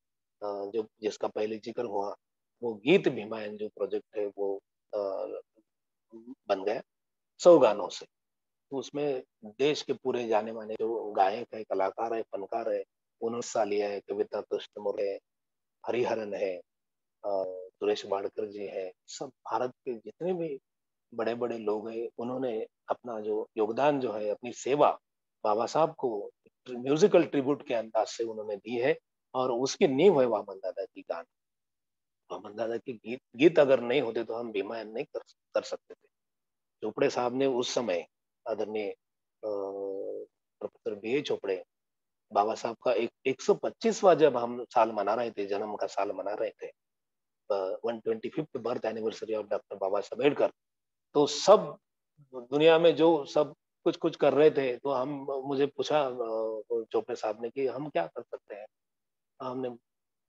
जो जिसका पहले जिक्र हुआ, वो गीत भीमायन जो प्रोजेक्ट है वो बन गया 100 गानों से। तो उसमें देश के पूरे जाने माने जो गायक है, कलाकार है, फनकार है, उन्होंने हिस्सा लिया है। कविता कृष्णमूर्ति है, हरिहरन है, सुरेश वाडकर जी है, सब भारत के जितने भी बड़े बड़े लोग हैं, उन्होंने अपना जो योगदान जो है, अपनी सेवा बाबा साहब को म्यूजिकल ट्रिब्यूट के अंदाज से उन्होंने दी है। और उसकी नींव है वामन दादा की गान। वामन दादा के गीत अगर नहीं होते तो हम भीमायन नहीं कर सकते थे। चोपड़े साहब ने उस समय, आदरणीय प्रोफेसर बी ए चोपड़े, बाबा साहब का 125वां जब हम साल मना रहे थे, जन्म का साल मना रहे थे, 125th birth anniversary of doctor Baba Saheb Ambedkar, तो सब दुनिया में जो सब कुछ कुछ कर रहे थे, तो हम मुझे पूछा चोपड़े साहब ने कि हम क्या कर सकते हैं। हमने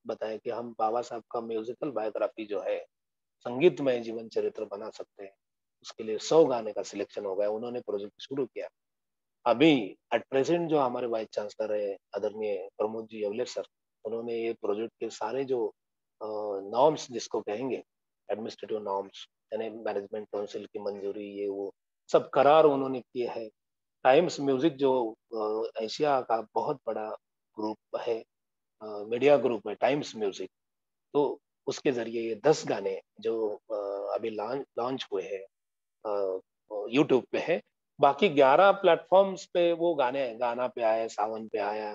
बताया कि हम बाबा साहब का म्यूजिकल बायोग्राफी जो है, संगीतमय जीवन चरित्र बना सकते हैं। उसके लिए 100 गाने का सिलेक्शन हो गया, उन्होंने प्रोजेक्ट शुरू किया। अभी एट प्रेजेंट जो हमारे वाइस चांसलर है आदरणीय प्रमोद जी अवले सर, उन्होंने ये प्रोजेक्ट के सारे जो नॉर्म्स जिसको कहेंगे, एडमिनिस्ट्रेटिव नॉर्म्स, यानी मैनेजमेंट काउंसिल की मंजूरी, ये वो सब करार उन्होंने किए हैं। टाइम्स म्यूजिक जो एशिया का बहुत बड़ा ग्रुप है, मीडिया ग्रुप है टाइम्स म्यूजिक, तो उसके जरिए ये 10 गाने जो अभी लॉन्च हुए हैं यूट्यूब पे है। बाकी 11 प्लेटफॉर्म्स पे वो गाने, गाना पे आया, सावन पे आया,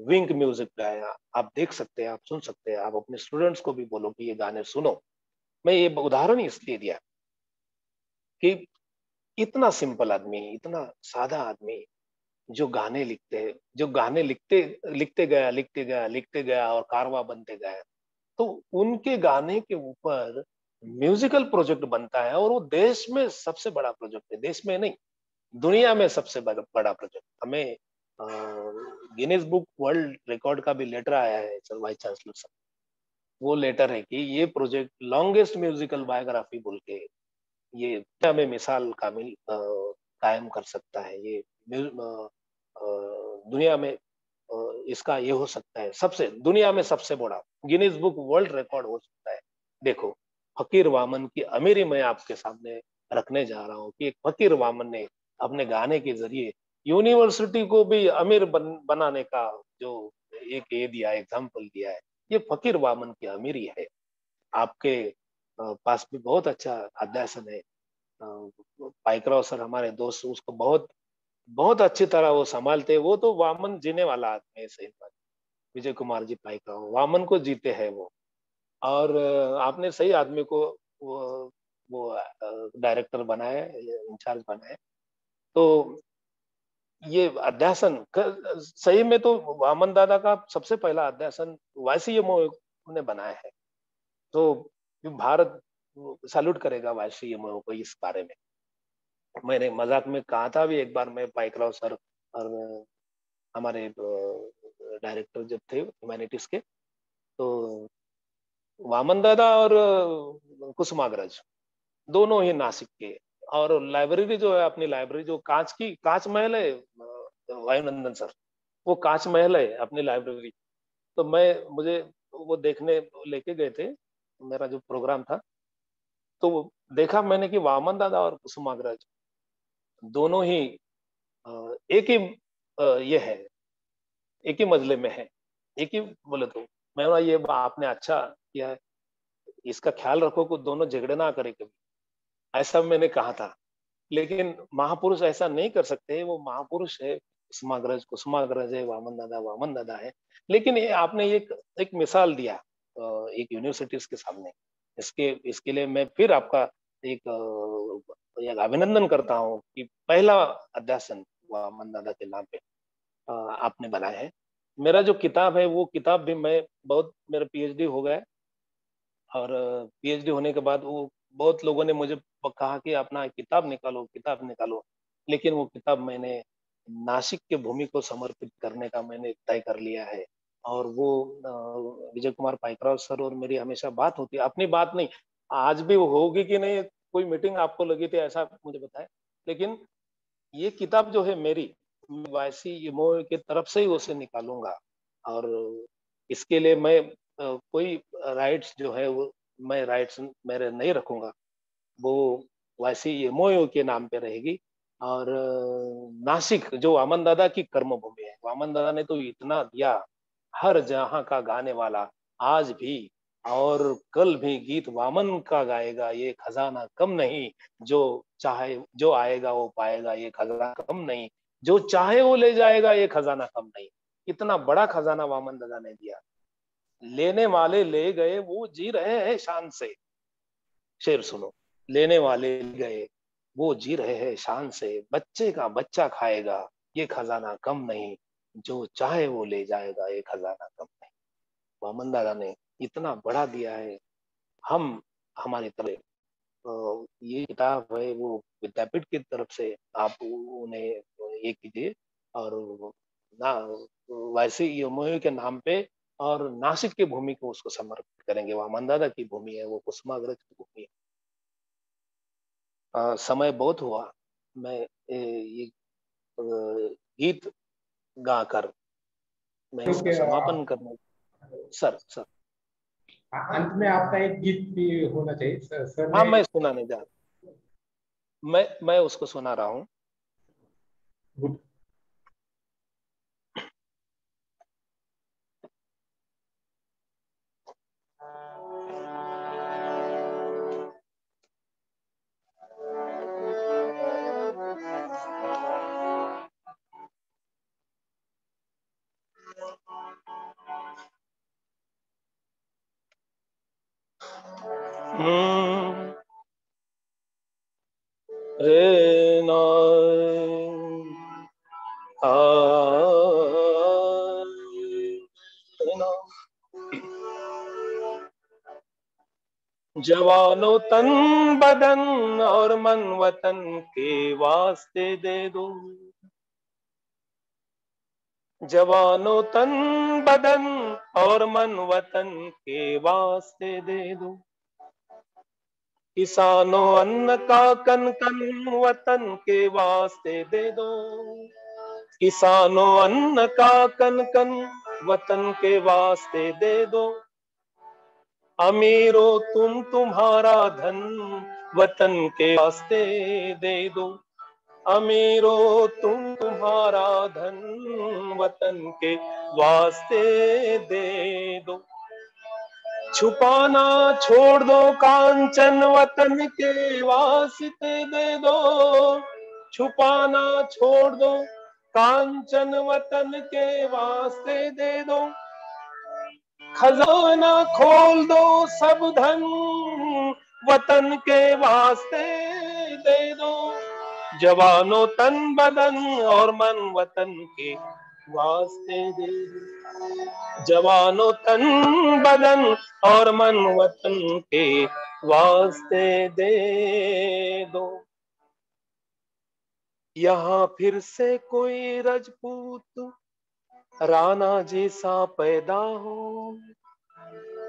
विंक म्यूजिक पे आया, आप देख सकते हैं, आप सुन सकते हैं। आप अपने स्टूडेंट्स को भी बोलो कि ये गाने सुनो। मैं ये उदाहरण इसलिए दिया कि इतना सिंपल आदमी, इतना सादा आदमी, जो गाने लिखते, जो गाने लिखते लिखते गया, लिखते गया, लिखते गया और कारवां बनते गया, तो उनके गाने के ऊपर म्यूजिकल प्रोजेक्ट बनता है। और वो देश में सबसे बड़ा प्रोजेक्ट है, देश में नहीं, दुनिया में सबसे बड़ा प्रोजेक्ट। हमें गिनीज बुक वर्ल्ड रिकॉर्ड का भी लेटर आया है सर, वाइस चांसलर सर। वो लेटर है कि ये प्रोजेक्ट लॉन्गेस्ट म्यूजिकल बायोग्राफी बोल के ये दुनिया में मिसाल कामिल कायम कर सकता है। ये दुनिया में इसका ये हो सकता है, सबसे दुनिया में सबसे बड़ा गिनीज बुक वर्ल्ड रिकॉर्ड हो सकता है। देखो, फकीर वामन की अमीरी मैं आपके सामने रखने जा रहा हूँ कि एक फकीर वामन ने अपने गाने के जरिए यूनिवर्सिटी को भी अमीर बनाने का जो एक ये दिया, एग्जाम्पल दिया है, ये फकीर वामन की अमीरी है। आपके पास भी बहुत अच्छा अध्यासन है। पाइकराव सर हमारे दोस्त, उसको बहुत बहुत अच्छी तरह वो संभालते हैं। वो तो वामन जीने वाला आदमी है, सही बात। विजय कुमार जी पाइकराव वामन को जीते हैं वो। और आपने सही आदमी को वो डायरेक्टर बनाया, इंचार्ज बनाया। तो ये अध्यासन सही में तो वामन दादा का सबसे पहला अध्यासन YCMO ने बनाया है। तो भारत सैल्यूट करेगा YCMO को इस बारे में। मैंने मजाक में कहा था भी एक बार, मैं पाइकराव सर और हमारे डायरेक्टर जब थे ह्यूमैनिटीज के, तो वामन दादा और कुसुमाग्रज दोनों ही नासिक के, और लाइब्रेरी जो है अपनी लाइब्रेरी जो कांच महल है वायुनंदन सर, वो कांच महल है अपनी लाइब्रेरी। तो मुझे वो देखने लेके गए थे, मेरा जो प्रोग्राम था, तो देखा मैंने कि वामन दादा और कुसुमाग्रज दोनों ही एक ही ये है, एक ही मजले में है, एक ही बोले तो मैं बोला ये आपने अच्छा किया है, इसका ख्याल रखो कि दोनों झगड़े ना करे कभी, ऐसा मैंने कहा था। लेकिन महापुरुष ऐसा नहीं कर सकते, वो महापुरुष है कुसुमाग्रज है, वामन दादा है। लेकिन ये आपने एक मिसाल दिया एक यूनिवर्सिटीज के सामने, इसके लिए मैं फिर आपका एक अभिनंदन करता हूँ कि पहला अध्यासन वामन दादा के नाम पे आपने बनाया है। मेरा जो किताब है वो किताब भी मैं बहुत, मेरा PhD हो गया, और PhD होने के बाद वो बहुत लोगों ने मुझे कहा कि अपना किताब निकालो, लेकिन वो किताब मैंने नासिक के भूमि को समर्पित करने का मैंने तय कर लिया है। और वो विजय कुमार पाइकराव सर और मेरी हमेशा बात होती है, अपनी बात नहीं, आज भी वो होगी कि नहीं, कोई मीटिंग आपको लगी थी ऐसा मुझे बताए, लेकिन ये किताब जो है मेरी YCMO की तरफ से ही उसे निकालूंगा। और इसके लिए मैं कोई राइट्स जो है वो मैं राइट्स मेरे नहीं रखूंगा, वो YCMO के नाम पे रहेगी। और नासिक जो वामन दादा की कर्म भूमि है, वामन दादा ने तो इतना दिया, हर जहां का गाने वाला आज भी और कल भी गीत वामन का गाएगा, ये खजाना कम नहीं, जो चाहे जो आएगा वो पाएगा, ये खजाना कम नहीं, जो चाहे वो ले जाएगा, ये खजाना कम नहीं। इतना बड़ा खजाना वामन दादा ने दिया, लेने वाले ले गए, वो जी रहे हैं शान से। शेर सुनो, लेने वाले गए, वो जी रहे हैं शान से, बच्चे का बच्चा खाएगा, ये खजाना कम नहीं, जो चाहे वो ले जाएगा, ये खजाना कम नहीं। वामन दादा ने इतना बड़ा दिया है। हम हमारी तरह ये किताब है वो विद्यापीठ की तरफ से आप उन्हें ये कीजिए, और ना YCMO के नाम पे और नासिक की भूमि को उसको समर्पित करेंगे। वामन दादा की भूमि है वो, कुसुमाग्रज की भूमि है। समय बहुत हुआ, मैं ये गीत गाकर मैं इसका क्योंकि समापन करना। सर अंत में आपका एक गीत भी होना चाहिए सर हाँ, ने। मैं सुनाने जा रहा हूँ, मैं उसको सुना रहा हूँ। गुड। रे ना जवानों तन बदन और मन वतन के वास्ते दे दो, जवानों तन बदन और मन वतन के वास्ते दे दो, किसानों अन्न का कन कन वतन के वास्ते दे दो, किसानों अन्न का कन कन वतन के वास्ते दे दो, अमीरों तुम तुम्हारा धन वतन के वास्ते दे दो, अमीरों तुम तुम्हारा धन वतन के वास्ते दे दो, छुपाना छोड़ दो कांचन वतन के वास्ते दे दो, छुपाना छोड़ दो कांचन वतन के वास्ते दे दो, खजाना खोल दो सब धन वतन के वास्ते दे दो, जवानों तन बदन और मन वतन के वास्ते दे दो। जवानों तन बदन और मन वतन के वास्ते दे दो। यहाँ फिर से कोई राजपूत राणा जैसा पैदा हो,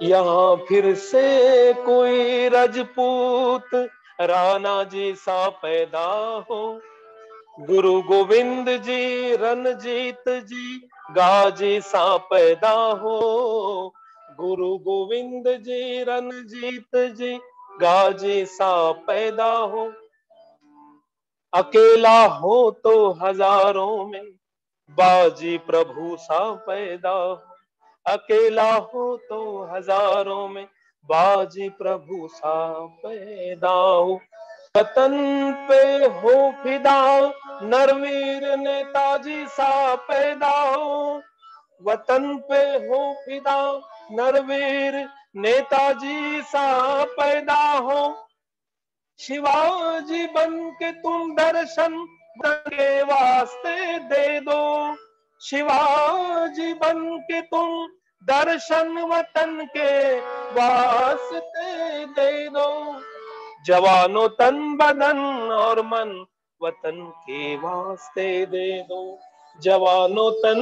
यहाँ फिर से कोई राजपूत राणा जैसा पैदा हो। गुरु गोविंद जी रणजीत जी गाजी सा पैदा हो। गुरु गोविंद जी रणजीत जी गाजी सा पैदा हो। अकेला हो तो हजारों में बाजी प्रभु सा पैदा हो। अकेला हो तो हजारों में बाजी प्रभु सा पैदा हो। वतन पे हो फिदा नरवीर नेताजी सा पैदा हो। वतन पे हो फिदा नरवीर नेताजी सा पैदा हो। शिवाजी बन के तुम दर्शन के वास्ते दे दो। शिवाजी बन के तुम दर्शन वतन के वास्ते दे दो। जवानों तन बदन और मन वतन के वास्ते दे दो। जवानों तन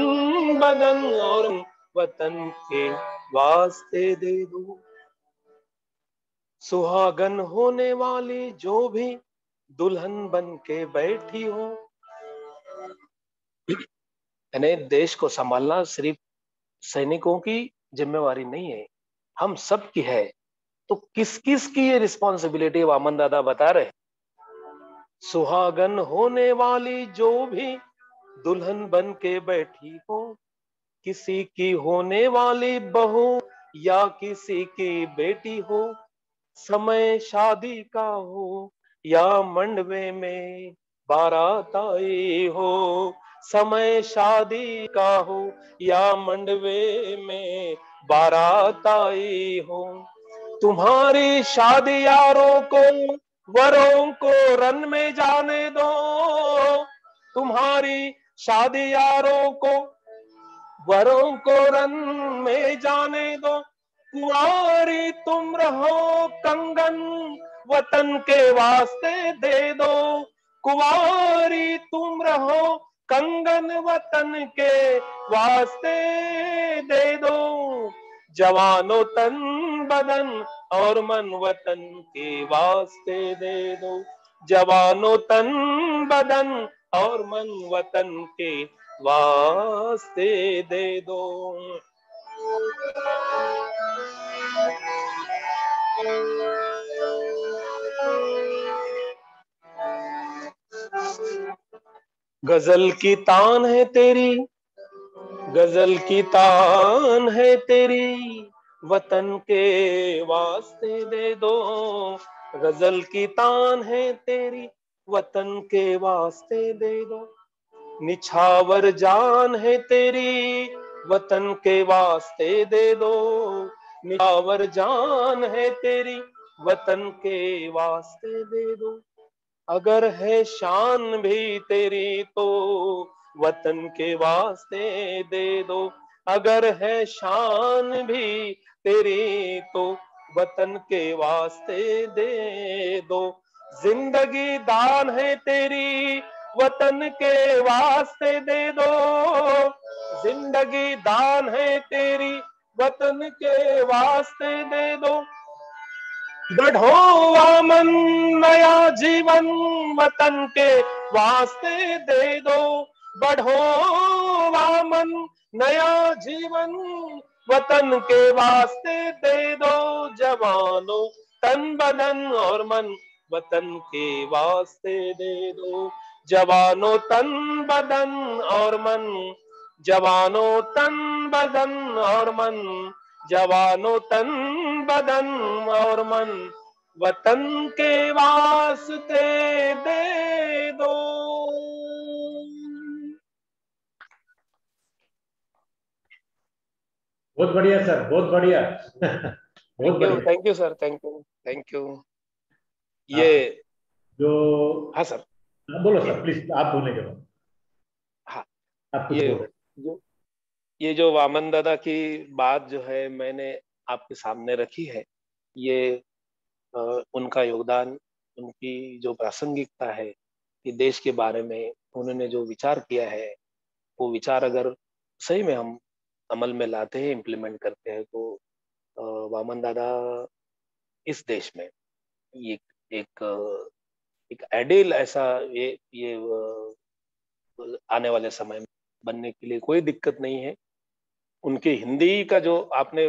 बदन और वतन के वास्ते दे दो। सुहागन होने वाली जो भी दुल्हन बन के बैठी हो। यानी देश को संभालना सिर्फ सैनिकों की जिम्मेवारी नहीं है, हम सब की है। तो किस किस की ये रिस्पॉन्सिबिलिटी वामन दादा बता रहे। सुहागन होने वाली जो भी दुल्हन बन के बैठी हो, किसी की होने वाली बहू या किसी की बेटी हो, समय शादी का हो या मंडवे में बारात आई हो। समय शादी का हो या मंडवे में बारात आई हो। तुम्हारी शादी यारों को वरों को रन में जाने दो। तुम्हारी शादी यारों को वरों को रन में जाने दो। कुंवारी तुम रहो कंगन वतन के वास्ते दे दो। कुंवारी तुम रहो कंगन वतन के वास्ते दे दो। जवानों तन बदन और मन वतन के वास्ते दे दो। जवानों तन बदन और मन वतन के वास्ते दे दो। गजल की तान है तेरी, गजल की तान है तेरी, वतन के वास्ते दे दो। गजल की तान है तेरी, वतन के वास्ते दे दो। निछावर जान है तेरी, वतन के वास्ते दे दो। निछावर जान है तेरी, वतन के वास्ते दे दो। अगर है शान भी तेरी तो वतन के वास्ते दे दो। अगर है शान भी तेरी तो वतन के वास्ते दे दो। जिंदगी दान है तेरी, वतन के वास्ते दे दो। जिंदगी दान है तेरी, वतन के वास्ते दे दो। बढ़ो वामन नया जीवन वतन के वास्ते दे दो। बढ़ो वामन नया जीवन वतन के वास्ते दे दो। जवानों तन बदन और मन वतन के वास्ते दे दो। जवानों तन बदन और मन, जवानों तन बदन और मन, जवानों तन बदन और मन वतन के वास्ते दे दो। बहुत बढ़िया सर, बहुत बढ़िया। बहुत बढ़िया। Thank you sir, thank you, thank you. ये जो हाँ सर, बोलो सर प्लीज, आप बोलने के बाद। हाँ आप कुछ ये बोल रहे ये जो वामन दादा की बात जो है मैंने आपके सामने रखी है, ये उनका योगदान, उनकी जो प्रासंगिकता है कि देश के बारे में उन्होंने जो विचार किया है, वो विचार अगर सही में हम अमल में लाते हैं, इम्प्लीमेंट करते हैं, तो वामन दादा इस देश में ये एक एक आइडियल ऐसा ये आने वाले समय में बनने के लिए कोई दिक्कत नहीं है। उनके हिंदी का जो आपने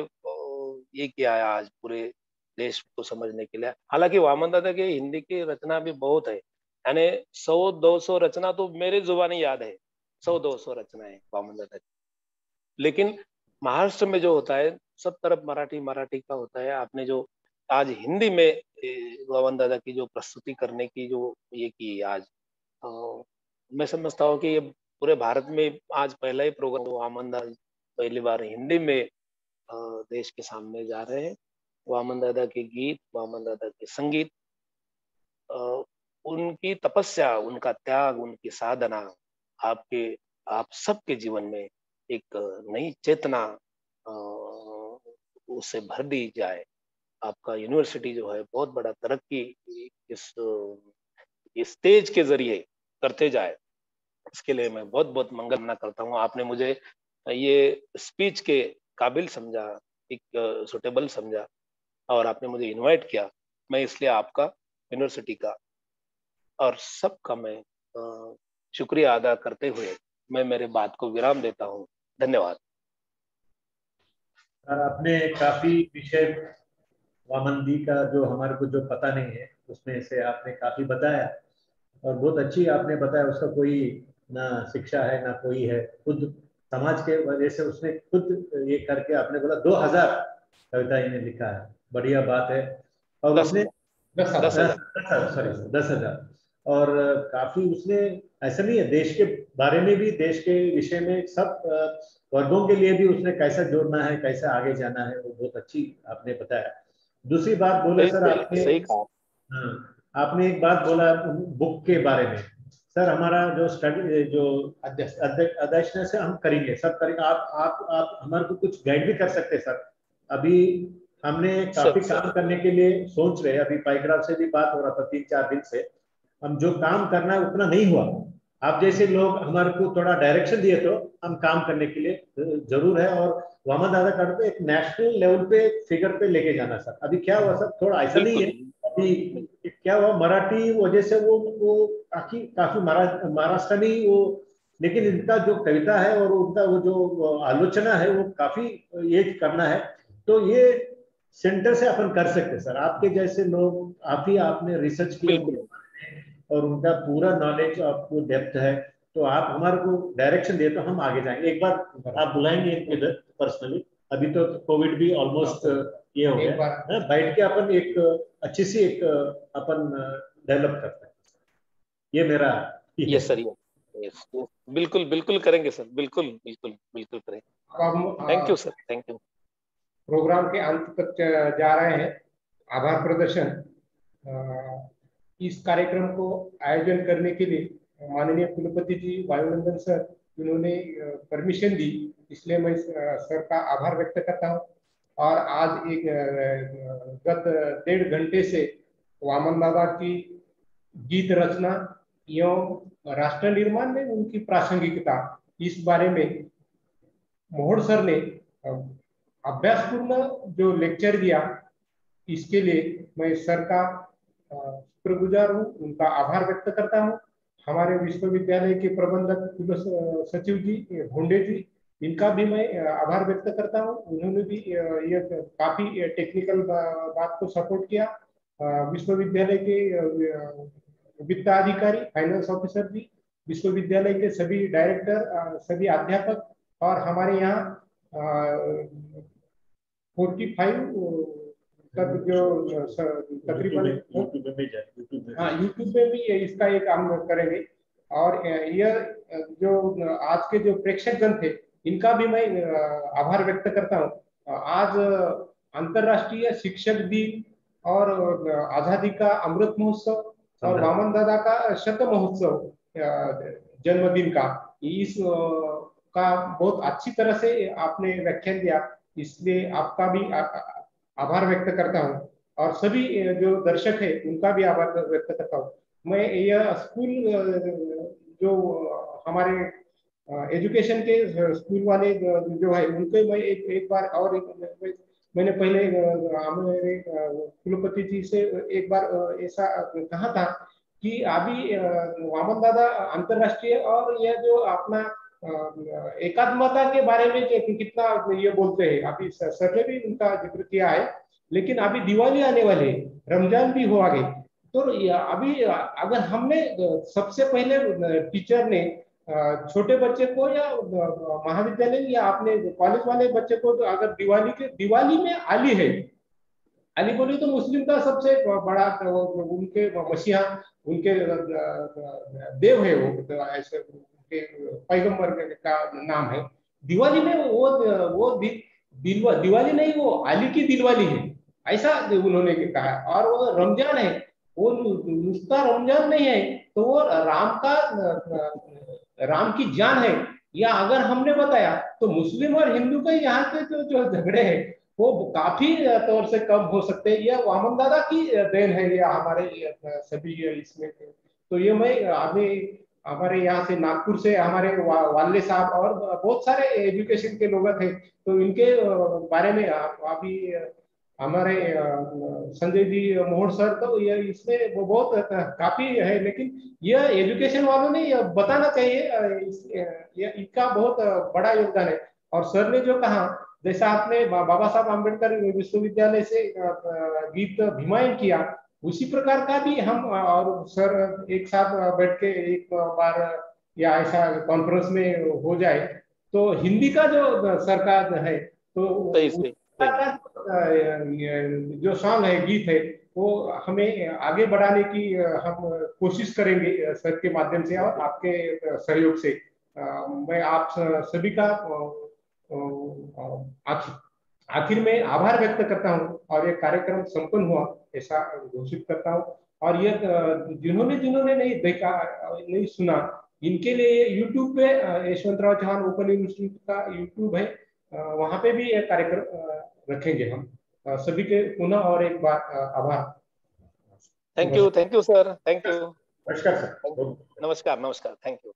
ये किया है आज पूरे देश को समझने के लिए, हालांकि वामन दादा के हिंदी की रचना भी बहुत है, यानी 100-200 रचना तो मेरे जुबानी याद है, 100-200 रचनाएं वामन दादा की। लेकिन महाराष्ट्र में जो होता है, सब तरफ मराठी मराठी का होता है। आपने जो आज हिंदी में वामन दादा की जो प्रस्तुति करने की जो ये की आज, मैं समझता हूँ कि ये पूरे भारत में आज पहला ही प्रोग्राम वामन दादा पहली बार हिंदी में देश के सामने जा रहे हैं। वामन दादा के गीत, वामन दादा के संगीत, उनकी तपस्या, उनका त्याग, उनकी साधना आप सबके जीवन में एक नई चेतना उससे भर दी जाए। आपका यूनिवर्सिटी जो है बहुत बड़ा तरक्की इस स्टेज के जरिए करते जाए, इसके लिए मैं बहुत बहुत मंगल कामना करता हूँ। आपने मुझे ये स्पीच के काबिल समझा, एक सुटेबल समझा, और आपने मुझे इनवाइट किया। मैं इसलिए आपका, यूनिवर्सिटी का और सबका मैं शुक्रिया अदा करते हुए मैं मेरे बात को विराम देता हूँ। धन्यवाद। आपने काफी विषय वामन जी का जो हमारे को जो पता नहीं है उसमें से आपने काफी बताया, और बहुत अच्छी आपने बताया। उसका कोई ना शिक्षा है ना कोई है, खुद समाज के वजह से उसने खुद ये करके आपने बोला 2000 कविता इन्हें लिखा है, बढ़िया बात है। और उसने 10,000 सॉरी 10,000, और काफी उसने ऐसा नहीं है, देश के बारे में भी, देश के विषय में सब वर्गों के लिए भी उसने कैसा जोड़ना है, कैसे आगे जाना है, वो बहुत अच्छी आपने बताया। दूसरी बात बोले सर आपने, सही कहा। हाँ, आपने एक बात बोला बुक के बारे में। सर हमारा जो स्टडी जो अध्यक्ष से हम करेंगे, सब करेंगे। आप हमारे को कुछ गाइड भी कर सकते हैं सर। अभी हमने काफी काम करने के लिए सोच रहे हैं, अभी पाइकराव से भी बात हो रहा था 3-4 दिन से। हम जो काम करना है उतना नहीं हुआ। आप जैसे लोग हमारे को थोड़ा डायरेक्शन दिए तो हम काम करने के लिए जरूर है। और वामन दादा कार्ड पे एक नेशनल लेवल पे फिगर पे लेके जाना सर। अभी क्या हुआ सर, थोड़ा ऐसा नहीं है, अभी क्या हुआ मराठी वजह से वो काफी महाराष्ट्र में वो, लेकिन इनका जो कविता है और उनका वो जो आलोचना है वो काफी ये करना है। तो ये सेंटर से अपन कर सकते हैं सर। आपके जैसे लोग, आपने रिसर्च किया और उनका पूरा नॉलेज आपको डेप्थ है, तो आप हमारे को डायरेक्शन दे तो हम आगे जाएंगे। एक बार आप बुलाएंगे इधर पर्सनली, अभी तो कोविड भी ऑलमोस्ट ये हो गया, बैठ के अपन एक अच्छी सी एक अपन डेवलप करते हैं। ये मेरा यस सर, यस बिल्कुल बिल्कुल करेंगे सर, बिल्कुल बिल्कुल बिल्कुल करेंगे। Thank you sir, thank you. Programme के अंत तक जा रहे हैं। आभार प्रदर्शन। इस कार्यक्रम को आयोजन करने के लिए माननीय कुलपति जी वायुनंदन सर, इन्होंने परमिशन दी, इसलिए मैं सर का आभार व्यक्त करता हूं। और आज एक गत 1.5 घंटे से वामन दादा की गीत रचना एवं राष्ट्र निर्माण में उनकी प्रासंगिकता, इस बारे में मोहड़ सर ने अभ्यासपूर्ण जो लेक्चर दिया, इसके लिए मैं सर का शुक्रगुजार हूँ, उनका आभार व्यक्त करता हूँ। हमारे विश्वविद्यालय के प्रबंधक कुल सचिव जी भोंडे जी, इनका भी मैं आभार व्यक्त करता हूँ। उन्होंने भी ये काफी टेक्निकल बात को सपोर्ट किया। विश्वविद्यालय के वित्त अधिकारी, फाइनेंस ऑफिसर भी, विश्वविद्यालय के सभी डायरेक्टर, सभी अध्यापक, और हमारे यहाँ 45 तक जो तकरीबन यूट्यूब में भी इसका ये काम करेंगे। और यह जो आज के जो प्रेक्षकगण थे, इनका भी मैं आभार व्यक्त करता हूँ। आज अंतर्राष्ट्रीय शिक्षक दिन और आजादी का अमृत महोत्सव और वामन दादा का 100 महोत्सव जन्मदिन का, इस का बहुत अच्छी तरह से आपने व्याख्यान दिया, इसलिए आपका भी आभार व्यक्त करता हूँ और सभी जो दर्शक है उनका भी आभार व्यक्त करता हूँ। मैं यह स्कूल जो हमारे एजुकेशन के स्कूल वाले जो है उनके मैं एक बार और मैंने पहले हमारे कुलपति जी से एक बार ऐसा कहा था कि अभी वामन दादा अंतरराष्ट्रीय और यह जो अपना एकात्मता के बारे में कितना ये बोलते हैं, अभी सर ने भी उनका जिक्र किया है, लेकिन अभी दिवाली आने वाली है, रमजान भी हो आगे, तो अभी अगर हमने सबसे पहले टीचर ने छोटे बच्चे को या महाविद्यालय या अपने कॉलेज वाले बच्चे को तो अगर दिवाली में अली है, अली बोली तो मुस्लिम का सबसे बड़ा उनके मसीहा, उनके देव है, वो ऐसे उनके पैगंबर का नाम है। दिवाली में वो दिवाली नहीं, वो अली की दिलवाली है, ऐसा उन्होंने कहा। और वो रमजान है, वो नुस्खा रमजान नहीं है, तो वो राम की जान है। या अगर हमने बताया तो मुस्लिम और हिंदू के यहाँ के जो झगड़े हैं वो काफी तौर से कम हो सकते हैं। यह वामन दादा की देन है, या हमारे सभी इसमें। तो ये मैं अभी हमारे यहाँ से नागपुर से हमारे वाले साहब और बहुत सारे एजुकेशन के लोग थे, तो इनके बारे में अभी हमारे संजय जी मोहड़ सर, तो ये इसमें वो बहुत काफी है, लेकिन यह एजुकेशन वालों ने यह बताना चाहिए, इनका बहुत बड़ा योगदान है। और सर ने जो कहा, जैसा आपने बाबा साहब आम्बेडकर विश्वविद्यालय से गीत भीमायन किया, उसी प्रकार का भी हम और सर एक साथ बैठ के एक बार या ऐसा कॉन्फ्रेंस में हो जाए, तो हिंदी का जो सरकार है तो जो सॉन्ग है, गीत है, वो हमें आगे बढ़ाने की हम कोशिश करेंगे सर के माध्यम से और आपके सहयोग से। मैं आप सभी का आखिर में आभार व्यक्त करता हूं और ये कार्यक्रम संपन्न हुआ ऐसा घोषित करता हूं। और ये जिन्होंने नहीं देखा, नहीं सुना, इनके लिए यूट्यूब पे यशवंतराव चौहान ओपन यूनिवर्सिटी का यूट्यूब है, वहां पे भी एक कार्यक्रम रखेंगे हम। सभी के पुनः और एक बार आभार। Thank you sir, thank you. नमस्कार सर। नमस्कार, थैंक यू।